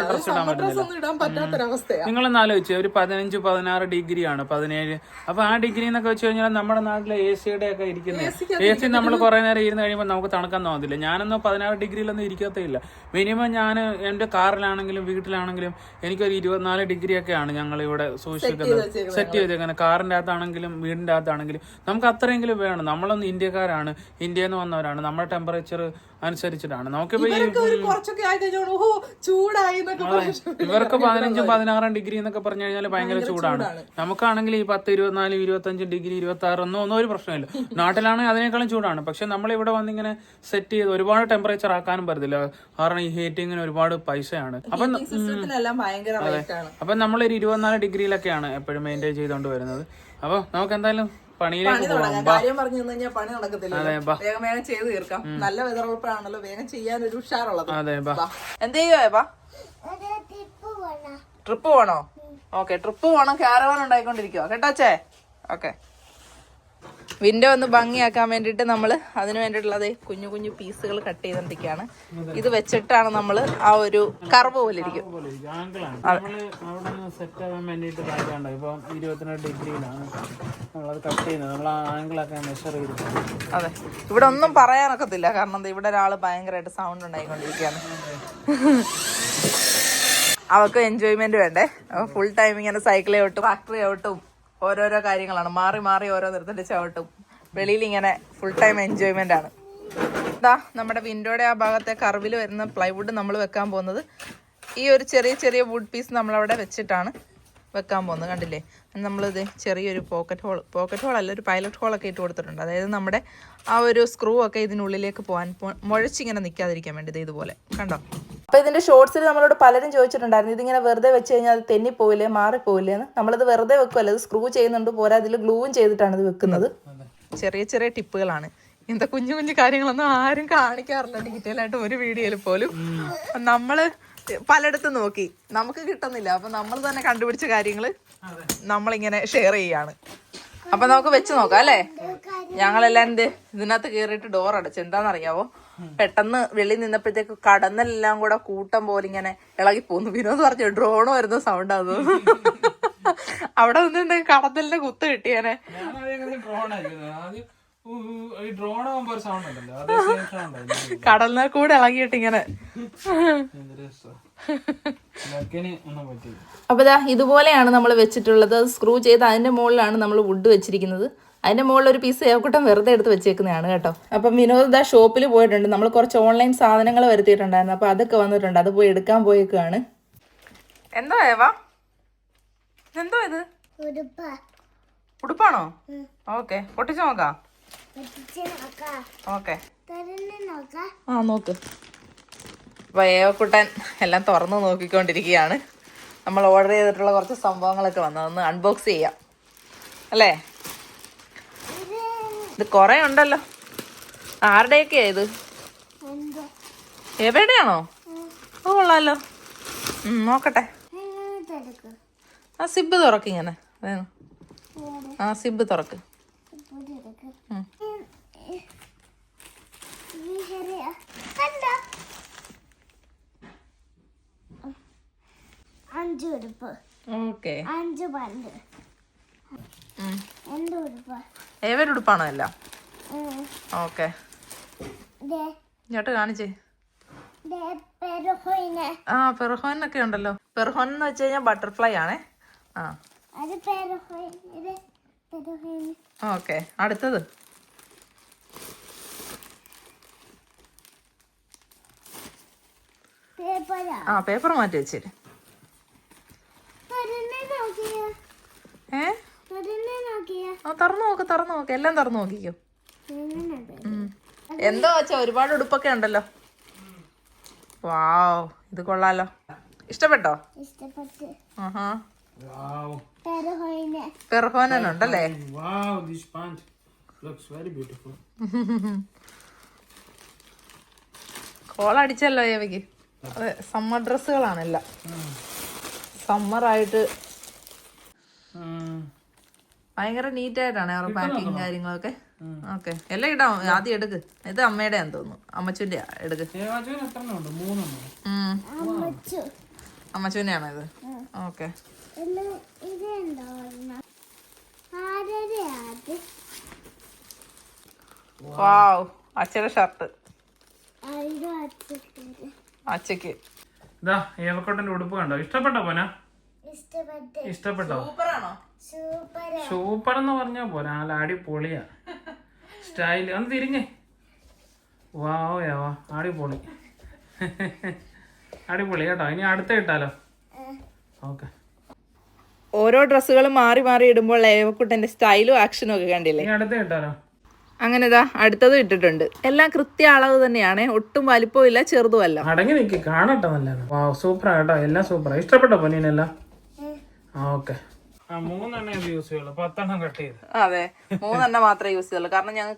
നിങ്ങളൊന്ന് ആലോചിച്ച്, ഒരു 15-16 ഡിഗ്രിയാണ്, 17. അപ്പൊ ആ ഡിഗ്രി എന്നൊക്കെ വെച്ച് കഴിഞ്ഞാൽ നമ്മുടെ നാട്ടിലെ AC-യുടെ ഒക്കെ ഇരിക്കുന്നത്. AC നമ്മൾ കുറെ നേരം ഇരുന്ന് കഴിയുമ്പോൾ നമുക്ക് തണുക്കാൻ തോന്നത്തില്ല. ഞാനൊന്നും 16 ഡിഗ്രിയിലൊന്നും ഇരിക്കത്തില്ല. മിനിമം ഞാൻ എന്റെ കാറിലാണെങ്കിലും വീട്ടിലാണെങ്കിലും എനിക്കൊരു 24 ഡിഗ്രി ഒക്കെയാണ് ഞങ്ങൾ ഇവിടെ സൂക്ഷിക്കുന്നത്, സെറ്റ് ചെയ്തേക്കുന്നത്. കാറിന്റെ അകത്താണെങ്കിലും വീടിന്റെ അകത്താണെങ്കിലും നമുക്ക് അത്രയെങ്കിലും വേണം. നമ്മളൊന്ന് ഇന്ത്യക്കാരാണ്, ഇന്ത്യയിൽ നിന്ന് വന്നവരാണ്. നമ്മുടെ ടെമ്പറേച്ചർ അനുസരിച്ചിട്ടാണ് നമുക്കിപ്പോ ഇവർക്ക് 15-16 ഡിഗ്രി എന്നൊക്കെ പറഞ്ഞു കഴിഞ്ഞാൽ ഭയങ്കര ചൂടാണ്. നമുക്കാണെങ്കിൽ ഈ 10, 24, 25 ഡിഗ്രി, 26 ഒന്നും ഒരു പ്രശ്നമില്ല. നാട്ടിലാണെങ്കിൽ അതിനേക്കാളും ചൂടാണ്. പക്ഷെ നമ്മളിവിടെ വന്നിങ്ങനെ സെറ്റ് ചെയ്ത് ഒരുപാട് ടെമ്പറേച്ചർ ആക്കാനും പറ്റത്തില്ല. കാരണം ഈ ഹീറ്റിങ്ങിന് ഒരുപാട് പൈസയാണ്. അപ്പൊ നമ്മളൊരു 24 ഡിഗ്രിയിലൊക്കെയാണ് എപ്പോഴും മെയിൻറ്റെയിൻ ചെയ്തുകൊണ്ട് വരുന്നത്. അപ്പൊ നമുക്ക് എന്തായാലും കാര്യം പറഞ്ഞു കഴിഞ്ഞാൽ പണി നടക്കത്തില്ല. വേഗം വേഗം ചെയ്ത് തീർക്കാം. നല്ല വെതറുറപ്പാണല്ലോ, വേഗം ചെയ്യാൻ ഒരു ഉഷാറുള്ളത്. എന്ത് ചെയ്യുവാ? ട്രിപ്പ് പോണോ? ഓക്കെ, ട്രിപ്പ് പോണം. ക്യാരവാൻ ഉണ്ടായിക്കൊണ്ടിരിക്കുവോ കേട്ടോച്ചേ? ഓക്കെ. വിൻഡോ ഒന്ന് ഭംഗിയാക്കാൻ വേണ്ടിയിട്ട് നമ്മൾ അതിന് വേണ്ടിയിട്ടുള്ളത് കുഞ്ഞു കുഞ്ഞു പീസുകൾ കട്ട് ചെയ്തോണ്ടിരിക്കുകയാണ്. ഇത് വെച്ചിട്ടാണ് നമ്മൾ ആ ഒരു കർവ് പോലെ ഇരിക്കും. അതെ, ഇവിടെ ഒന്നും പറയാനൊക്കത്തില്ല. കാരണം ഇവിടെ ഒരാള് ഭയങ്കരമായിട്ട് സൗണ്ട് ഉണ്ടായിക്കൊണ്ടിരിക്കുകയാണ്. അവർക്ക് എൻജോയ്മെന്റ് വേണ്ടേ. ഫുൾ ടൈം ഇങ്ങനെ സൈക്കിൾ ചവിട്ടും, ഫാക്ടറി ചവിട്ടും, ഓരോരോ കാര്യങ്ങളാണ്. മാറി മാറി ഓരോ നിർത്തന്റെ ചവിട്ടും. വെളിയിൽ ഇങ്ങനെ ഫുൾ ടൈം എൻജോയ്മെന്റ് ആണ്. ഇതാ നമ്മുടെ വിൻഡോയുടെ ആ ഭാഗത്തെ കർവിൽ വരുന്ന പ്ലൈവുഡ് നമ്മൾ വെക്കാൻ പോകുന്നത്. ഈ ഒരു ചെറിയ ചെറിയ വുഡ് പീസ് നമ്മളവിടെ വെച്ചിട്ടാണ് വെക്കാൻ പോകുന്നത്. കണ്ടില്ലേ, നമ്മളിത് ചെറിയൊരു പോക്കറ്റ് ഹോളല്ല, ഒരു പൈലറ്റ് ഹോളൊക്കെ ഇട്ട് കൊടുത്തിട്ടുണ്ട്. അതായത് നമ്മുടെ ആ ഒരു സ്ക്രൂ ഒക്കെ ഇതിനുള്ളിലേക്ക് പോകാൻ മുഴച്ചിങ്ങനെ നിൽക്കാതിരിക്കാൻ വേണ്ടി ഇതുപോലെ കണ്ടോ. അപ്പോൾ ഇതിൻ്റെ ഷോർട്സിൽ നമ്മളോട് പലരും ചോദിച്ചിട്ടുണ്ടായിരുന്നു, ഇതിങ്ങനെ വെറുതെ വെച്ച് കഴിഞ്ഞാൽ അത് തെന്നിപ്പോവില്ലേ, മാറിപ്പോവില്ലേ എന്ന്. നമ്മളിത് വെറുതെ വെക്കുമല്ലോ, അത് സ്ക്രൂ ചെയ്യുന്നുണ്ട്, പോരാ അതിൽ ഗ്ലൂവും ചെയ്തിട്ടാണ് ഇത് വെക്കുന്നത്. ചെറിയ ചെറിയ ടിപ്പുകളാണ്. ഇങ്ങനത്തെ കുഞ്ഞു കുഞ്ഞു കാര്യങ്ങളൊന്നും ആരും കാണിക്കാറില്ല ഡീറ്റെയിൽ ആയിട്ട് ഒരു വീഡിയോയിൽ പോലും. നമ്മൾ പലയിടത്തും നോക്കി, നമുക്ക് കിട്ടുന്നില്ല. അപ്പം നമ്മൾ തന്നെ കണ്ടുപിടിച്ച കാര്യങ്ങൾ നമ്മളിങ്ങനെ ഷെയർ ചെയ്യാണ്. അപ്പം നമുക്ക് വെച്ച് നോക്കാം അല്ലേ. ഞങ്ങളെല്ലാം ഇതിനകത്ത് കയറിയിട്ട് ഡോർ അടച്ചു. എന്താണെന്നറിയാവോ, പെട്ടെന്ന് വെളിയിൽ നിന്നപ്പോഴത്തേക്ക് കടന്നെല്ലാം കൂടെ കൂട്ടം പോലെ ഇങ്ങനെ ഇളകി പോന്നു. വിനോദ് പറഞ്ഞു ഡ്രോൺ വരുന്ന സൗണ്ട് അത്. അവിടെ നിന്ന് കടന്നലിന്റെ കുത്ത് കിട്ടിയാനെ. കടലിനെ കൂടെ ഇളകിയിട്ട് ഇങ്ങനെ. അപ്പൊ ഇതുപോലെയാണ് നമ്മൾ വെച്ചിട്ടുള്ളത്. സ്ക്രൂ ചെയ്ത് അതിന്റെ മുകളിലാണ് നമ്മൾ വുഡ് വെച്ചിരിക്കുന്നത്. അതിന്റെ മുകളിൽ ഒരു പീസ് ഏവക്കൂട്ടം വെറുതെ എടുത്ത് വെച്ചേക്കുന്നതാണ് കേട്ടോ. അപ്പം വിനോദ് ഷോപ്പിൽ പോയിട്ടുണ്ട്. നമ്മൾ കുറച്ച് ഓൺലൈൻ സാധനങ്ങൾ വരുത്തിയിട്ടുണ്ടായിരുന്നു. അപ്പൊ അതൊക്കെ വന്നിട്ടുണ്ട്, അത് പോയി എടുക്കാൻ പോയേക്കാണ്. എന്തോ ഏവാ, എന്തോ ഇത് ഉടുപ്പാണോ? ഓക്കെ, പൊട്ടിച്ചു നോക്കാം. ഓക്കെ, ആ നോക്ക്. അപ്പൊ ഏവക്കുട്ടൻ എല്ലാം തുറന്ന് നോക്കിക്കൊണ്ടിരിക്കുകയാണ്. നമ്മൾ ഓർഡർ ചെയ്തിട്ടുള്ള കുറച്ച് സംഭവങ്ങളൊക്കെ വന്നതൊന്ന് അൺബോക്സ് ചെയ്യാം അല്ലേ. ഇത് കൊറേ ഉണ്ടല്ലോ. ആരുടെയൊക്കെയാ ഇത്? എവിടെയാണോ? ഓ കൊള്ളാലോ. നോക്കട്ടെ. ആ സിബ് തുറക്കിങ്ങനെ. ആ സിബ് തുറക്ക്. ഓക്കെ, ഏവരുടുപ്പാണോ എല്ലാം? ഓക്കെ, ഇങ്ങോട്ട് കാണിച്ചേ. ആ പെർഹോനൊക്കെ ഉണ്ടല്ലോ. പെർഹോൻ എന്ന് വെച്ച് കഴിഞ്ഞാൽ ബട്ടർഫ്ലൈ ആണേ. ആ ഓക്കെ, അടുത്തത് ആ പേപ്പർ മാറ്റി വെച്ചേര്. തുറന്നു നോക്ക്, എല്ലാം തുറന്നു നോക്കിക്കോ. എന്തോ വെച്ചാ ഒരുപാട് ഉടുപ്പൊക്കെ ഉണ്ടല്ലോ. വാവ്, ഇത് കൊള്ളാലോ. ഇഷ്ടപ്പെട്ടോ? ആഹാ, പെർഹോനുണ്ടല്ലേ. കോളടിച്ചല്ലോ ഏവയ്ക്ക്. അതെ, സമ്മർ ഡ്രസ്സുകളാണെല്ലാം. സമ്മറായിട്ട് ഭയങ്കര നീറ്റായിട്ടാണ് അവരുടെ പാക്കിങ് കാര്യങ്ങളൊക്കെ. ഓക്കെ, എല്ലാം ഇടാം. ആദ്യം എടുക്ക്. ഇത് അമ്മയുടെ ആണെന്ന് തോന്നുന്നു, അമ്മച്ചുന്റെ എടുക്ക്. അമ്മച്ചുവിന്റെ ആണോ ഇത്? ഓക്കെ, വാവ്, അച്ഛന്റെ ഷർട്ട് അച്ഛക്ക്. ഇതാ ഏവക്കോട്ടന്റെ ഉടുപ്പ് കണ്ടോ? ഇഷ്ടപ്പെട്ടോ പോനാ? ഇഷ്ടപ്പെട്ടോ? സൂപ്പർ എന്ന് പറഞ്ഞാ പോരാ, നല്ല അടിപൊളിയാ സ്റ്റൈല്. ഒന്ന് തിരിഞ്ഞേ. വാവ് ഏവാ, അടിപൊളി. അടിപൊളി കേട്ടോ. ഇനി അടുത്ത ഇട്ടാലോ? ഓക്കെ. ഓരോ ഡ്രസ്സുകളും മാറി മാറി ഇടുമ്പോൾ ഏവക്കുട്ടന്റെ സ്റ്റൈലും ആക്ഷനും ഒക്കെ കണ്ടില്ലേ? ഇനി അടുത്ത ഇട്ടാലോ? അങ്ങനെ ഇതാ അടുത്തത് ഇട്ടിട്ടുണ്ട്. എല്ലാം കൃത്യ അളവ് തന്നെയാണ്, ഒട്ടും വലിപ്പവും ഇല്ല, ചെറുതും അല്ല. അടങ്ങി നിൽക്കി കാണട്ടെ. നല്ല സൂപ്പറാ കേട്ടോ, എല്ലാം സൂപ്പറാ. ഇഷ്ടപ്പെട്ടോ പൊന്നീനെല്ലാം? ഓക്കെ. 3 യൂസ് ചെയ്യുള്ളൂ, 10 കട്ട് ചെയ്ത്. അതെ, 3 മാത്രമേ യൂസ് ചെയ്യുള്ളൂ. കാരണം ഞങ്ങൾ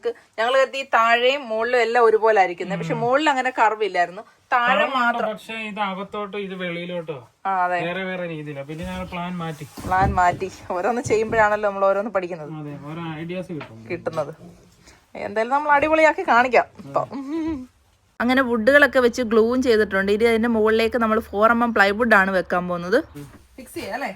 കരുതി താഴെയും മുകളിലും എല്ലാം ഒരുപോലെ ആയിരിക്കുന്നത്. പക്ഷെ മുകളിൽ അങ്ങനെ കർവില്ലായിരുന്നു, താഴെ മാത്രം. പക്ഷെ ഇത് അകത്തോട്ടോ ഇത് വെളിയിലോട്ടോ വേറെ വേറെ രീതിയിലാണ്. പിന്നെ ഞങ്ങൾ പ്ലാൻ മാറ്റി. ഓരോന്ന് ചെയ്യുമ്പോഴാണല്ലോ നമ്മൾ ഓരോന്ന് പഠിക്കുന്നത്, ഓരോ ഐഡിയാസ് കിട്ടുന്നത്. എന്തായാലും നമ്മൾ അടിപൊളിയാക്കി കാണിക്കാം ഇപ്പൊ. അങ്ങനെ വുഡുകളൊക്കെ വെച്ച് ഗ്ലൂവും ചെയ്തിട്ടുണ്ട്. ഇനി അതിന്റെ മുകളിലേക്ക് നമ്മൾ 4mm പ്ലൈവുഡ് ആണ് വെക്കാൻ പോകുന്നത്. ഫിക്സ് ചെയ്യാം അല്ലേ?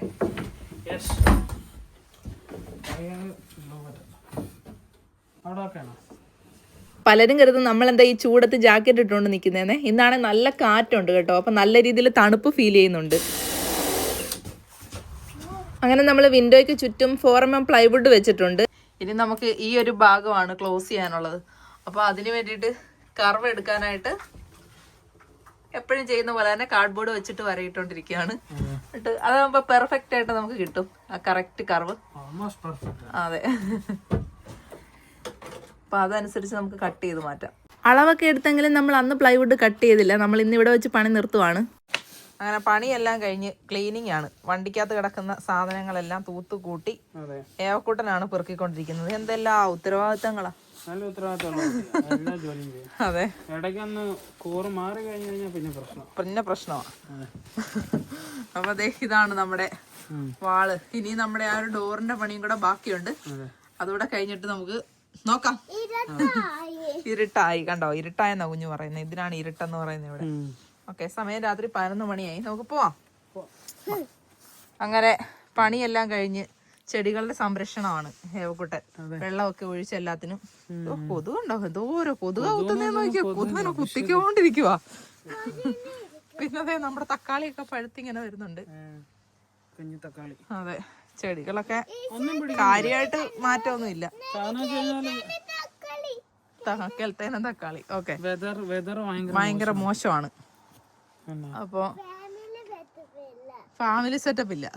പലരും കരുതും നമ്മൾ എന്താ ഈ ചൂടത്ത് ജാക്കറ്റ് ഇട്ടുകൊണ്ട് നിൽക്കുന്നതെന്ന്. ഇന്നാണ് നല്ല കാറ്റുണ്ട് കേട്ടോ, അപ്പൊ നല്ല രീതിയിൽ തണുപ്പ് ഫീൽ ചെയ്യുന്നുണ്ട്. അങ്ങനെ നമ്മൾ വിൻഡോയ്ക്ക് ചുറ്റും 4mm പ്ലൈവുഡ് വെച്ചിട്ടുണ്ട്. ഇനി നമുക്ക് ഈ ഒരു ഭാഗമാണ് ക്ലോസ് ചെയ്യാനുള്ളത്. അപ്പോൾ അതിന് വേണ്ടിയിട്ട് കർവ് എടുക്കാനായിട്ട് എപ്പോഴും ചെയ്യുന്ന പോലെ തന്നെ കാർഡ്ബോർഡ് വെച്ചിട്ട് വരയിട്ടോണ്ടിരിക്കുകയാണ്. എന്നിട്ട് അതാകുമ്പോ പെർഫെക്റ്റ് ആയിട്ട് നമുക്ക് കിട്ടും ആ കറക്റ്റ് കർവ്. അതെ, അപ്പൊ അതനുസരിച്ച് നമുക്ക് കട്ട് ചെയ്ത് മാറ്റാം. അളവൊക്കെ എടുത്തെങ്കിലും നമ്മൾ അന്ന് പ്ലൈവുഡ് കട്ട് ചെയ്തില്ല, നമ്മൾ ഇന്ന് ഇവിടെ വെച്ച് പണി നിർത്തുവാണ്. അങ്ങനെ പണിയെല്ലാം കഴിഞ്ഞ് ക്ലീനിങ് ആണ്. വണ്ടിക്കകത്ത് കിടക്കുന്ന സാധനങ്ങളെല്ലാം തൂത്ത് കൂട്ടി ഏവക്കൂട്ടനാണ് പെറുക്കിക്കൊണ്ടിരിക്കുന്നത്. എന്തെല്ലാം ഉത്തരവാദിത്തങ്ങളാ. നല്ല ഉത്തരവാദിത്തം. അതെ, ഇടയ്ക്കൊന്ന് കൂറ് മാറി കഴിഞ്ഞു കഴിഞ്ഞാൽ പിന്നെ പ്രശ്നമാണ്. അപ്പൊ അതെ, ഇതാണ് നമ്മുടെ വാള്. ഇനി നമ്മുടെ ആ ഒരു ഡോറിന്റെ പണിയും കൂടെ ബാക്കിയുണ്ട്. അതുകൂടെ കഴിഞ്ഞിട്ട് നമുക്ക് നോക്കാം. ഇരുട്ടായി, കണ്ടോ, ഇരുട്ടായെന്നാ കുഞ്ഞു പറയുന്നത്. ഇതിനാണ് ഇരുട്ടെന്ന് പറയുന്നത് ഇവിടെ. ഓക്കെ, സമയം രാത്രി 11 മണിയായി, നമുക്ക് പോവാം. അങ്ങനെ പണിയെല്ലാം കഴിഞ്ഞ് ചെടികളുടെ സംരക്ഷണമാണ് ഹേവക്കുട്ടൻ. വെള്ളമൊക്കെ ഒഴിച്ച് എല്ലാത്തിനും. കൊതുകുണ്ടോ, എന്തോരോ കൊതുക കുത്തുന്നേ നോക്കിയോ, കൊതുകിനെ കുത്തിക്കൊണ്ടിരിക്കുവാ. പിന്നെ അതെ, നമ്മുടെ തക്കാളിയൊക്കെ പഴുത്തിങ്ങനെ വരുന്നുണ്ട്. അതെ, ചെടികളൊക്കെ കാര്യമായിട്ട് മാറ്റമൊന്നും ഇല്ല. തക്കാളി തക്കാളി ഓക്കെ, ഭയങ്കര മോശമാണ്. അപ്പൊ ഫാമിലി സെറ്റപ്പ് ഇല്ല.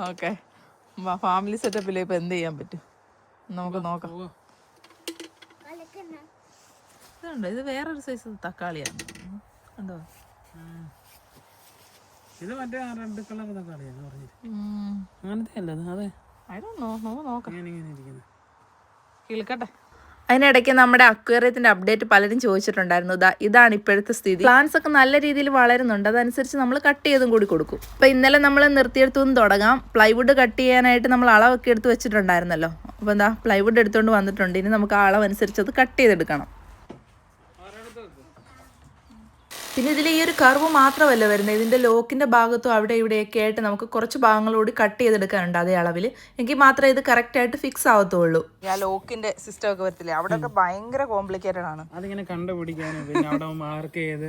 ഓക്കെ, ഫാമിലി സെറ്റപ്പില്ല. ഇപ്പൊ എന്ത് ചെയ്യാൻ പറ്റും, നമുക്ക് നോക്കാം. ഇതുണ്ടോ, ഇത് വേറൊരു സൈസ് തക്കാളിയാണ്, കണ്ടോ. ഇത് മറ്റേ റെഡ് കളർ തക്കാളിയാണ് പറഞ്ഞത്. അങ്ങനത്തെ അല്ലത്. അതെ, നോക്കാം, കിളിക്കട്ടെ. അതിനിടയ്ക്ക് നമ്മുടെ അക്വേറിയത്തിന്റെ അപ്ഡേറ്റ് പലരും ചോദിച്ചിട്ടുണ്ടായിരുന്നു. ഇതാണ് ഇപ്പോഴത്തെ സ്ഥിതി. പ്ലാന്റ്സ് ഒക്കെ നല്ല രീതിയിൽ വളരുന്നുണ്ട്, അതനുസരിച്ച് നമ്മൾ കട്ട് ചെയ്തും കൂടി കൊടുക്കും. അപ്പൊ ഇന്നലെ നമ്മൾ നിർത്തിയെടുത്തുനിന്ന് തുടങ്ങാം. പ്ലൈവുഡ് കട്ട് ചെയ്യാനായിട്ട് നമ്മൾ അളവൊക്കെ എടുത്ത് വെച്ചിട്ടുണ്ടായിരുന്നല്ലോ. അപ്പൊ എന്താ, പ്ലൈവുഡ് എടുത്തുകൊണ്ട് വന്നിട്ടുണ്ട്. ഇനി നമുക്ക് ആ അളവനുസരിച്ച് അത് കട്ട് ചെയ്തെടുക്കണം. പിന്നെ ഇതിൽ ഈ ഒരു കർവ് മാത്രമല്ല വരുന്നത്, ഇതിൻ്റെ ലോക്കിൻ്റെ ഭാഗത്തും അവിടെ ഇവിടെയൊക്കെ ആയിട്ട് നമുക്ക് കുറച്ച് ഭാഗങ്ങളോട് കട്ട് ചെയ്തെടുക്കാനുണ്ട് അതേ അളവിൽ. എങ്കിൽ മാത്രമേ ഇത് കറക്റ്റായിട്ട് ഫിക്സ് ആവത്തുള്ളൂ. ആ ലോക്കിൻ്റെ സിസ്റ്റം ഒക്കെ വരത്തില്ലേ, അവിടെയൊക്കെ ഭയങ്കര കോംപ്ലിക്കേറ്റഡ് ആണ്. അതിങ്ങനെ കണ്ടുപിടിക്കാനും പിന്നെ അവിടെ മാർക്ക് ചെയ്ത്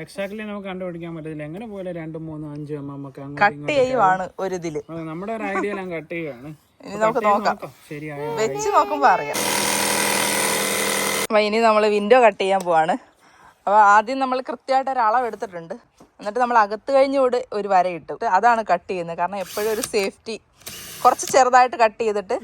എക്സാക്ട്ലി നമുക്ക് കണ്ടുപിടിക്കാൻ പറ്റത്തില്ല. എങ്ങനെ പോലെ 2, 3, 5 നമുക്ക് കട്ട് ചെയ്യുവാണ് ഒരു ഇതില്. നമ്മുടെ ഒരു ഐഡിയ ഞാൻ കട്ട് ചെയ്യുകയാണ്. ഇനി നമുക്ക് നോക്കാം, ശരിയായ വെച്ച് നോക്കുമ്പോൾ അറിയാം. അപ്പൊ ഇനി നമ്മൾ വിൻഡോ കട്ട് ചെയ്യാൻ പോവാണ്. അപ്പോൾ ആദ്യം നമ്മൾ കൃത്യമായിട്ട് ഒരു അളവ് എടുത്തിട്ടുണ്ട്. എന്നിട്ട് നമ്മൾ അകത്ത് കഴിഞ്ഞുകൂടി ഒരു വര ഇട്ടു. അതാണ് കട്ട് ചെയ്യുന്നത്. കാരണം എപ്പോഴും ഒരു സേഫ്റ്റി, കുറച്ച് ചെറുതായിട്ട് കട്ട് ചെയ്തിട്ട്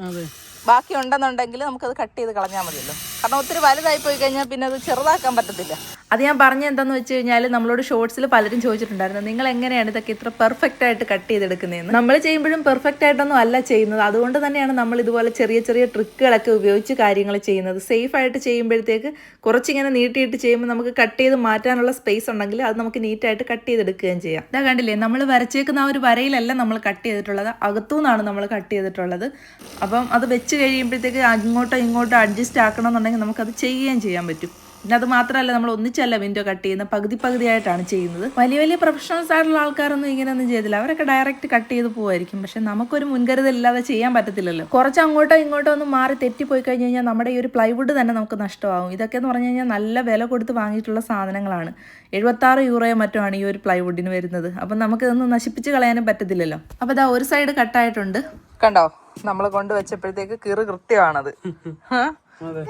ബാക്കി ഉണ്ടെന്നുണ്ടെങ്കിൽ നമുക്കത് കട്ട് ചെയ്ത് കളഞ്ഞാൽ മതിയല്ലോ. കാരണം ഒത്തിരി വലുതായി പോയി കഴിഞ്ഞാൽ പിന്നെ അത് ചെറുതാക്കാൻ പറ്റത്തില്ല. അത് ഞാൻ പറഞ്ഞ എന്താണെന്ന് വെച്ച് കഴിഞ്ഞാൽ, നമ്മളോട് ഷോർട്സിൽ പലരും ചോദിച്ചിട്ടുണ്ടായിരുന്നു, നിങ്ങൾ എങ്ങനെയാണ് ഇതൊക്കെ ഇത്ര പെർഫെക്റ്റ് ആയിട്ട് കട്ട് ചെയ്തെടുക്കുന്നതെന്ന്. നമ്മൾ ചെയ്യുമ്പോഴും പെർഫെക്റ്റ് ആയിട്ടൊന്നും അല്ല ചെയ്യുന്നത്. അതുകൊണ്ട് തന്നെയാണ് നമ്മൾ ഇതുപോലെ ചെറിയ ചെറിയ ട്രിക്കുകളൊക്കെ ഉപയോഗിച്ച് കാര്യങ്ങൾ ചെയ്യുന്നത്. സേഫ് ആയിട്ട് ചെയ്യുമ്പോഴത്തേക്ക് കുറച്ചിങ്ങനെ നീട്ടിയിട്ട് ചെയ്യുമ്പോൾ നമുക്ക് കട്ട് ചെയ്ത് മാറ്റാനുള്ള സ്പേസ് ഉണ്ടെങ്കിൽ അത് നമുക്ക് നീറ്റായിട്ട് കട്ട് ചെയ്തെടുക്കുകയും ചെയ്യാം. ഇതാ കണ്ടില്ലേ, നമ്മൾ വരച്ചേക്കുന്ന ആ ഒരു വരയിലല്ല നമ്മൾ കട്ട് ചെയ്തിട്ടുള്ളത്, അകത്തുനിന്നാണ് നമ്മൾ കട്ട് ചെയ്തിട്ടുള്ളത്. അപ്പം അത് വെച്ച് കഴിയുമ്പോഴത്തേക്ക് ഇങ്ങോട്ടോ അഡ്ജസ്റ്റ് ആക്കണമെന്നുണ്ടെങ്കിൽ നമുക്കത് ചെയ്യുകയും ചെയ്യാൻ പറ്റും. പിന്നെ അത് മാത്രമല്ല, നമ്മൾ ഒന്നിച്ചല്ല വിൻഡോ കട്ട് ചെയ്യുന്നത്, പകുതിയായിട്ടാണ് ചെയ്യുന്നത്. വലിയ പ്രൊഫഷണൽസ് ആയിട്ടുള്ള ആൾക്കാരൊന്നും ഇങ്ങനെയൊന്നും ചെയ്തില്ല. അവരൊക്കെ ഡയറക്റ്റ് കട്ട് ചെയ്ത് പോവായിരിക്കും. പക്ഷെ നമുക്കൊരു മുൻകരുതലില്ലാതെ ചെയ്യാൻ പറ്റത്തില്ലല്ലോ. കുറച്ച് അങ്ങോട്ടോ ഇങ്ങോട്ടോ ഒന്ന് മാറി തെറ്റിപ്പോയി കഴിഞ്ഞ് കഴിഞ്ഞാൽ നമ്മുടെ ഈ ഒരു പ്ലൈവുഡ് തന്നെ നമുക്ക് നഷ്ടമാകും. ഇതൊക്കെ എന്ന് പറഞ്ഞു കഴിഞ്ഞാൽ നല്ല വില കൊടുത്ത് വാങ്ങിയിട്ടുള്ള സാധനങ്ങളാണ്. 76 യൂറോയോ മറ്റോ ആണ് ഈ ഒരു പ്ലൈവുഡിന് വരുന്നത്. അപ്പം നമുക്കിതൊന്നും നശിപ്പിച്ച് കളയാനും പറ്റത്തില്ലല്ലോ. അപ്പോൾ ഇതാ ഒരു സൈഡ് കട്ടായിട്ടുണ്ട്, കണ്ടോ. നമ്മൾ കൊണ്ടുവച്ചപ്പോഴത്തേക്ക് കൃത്യമാണത്.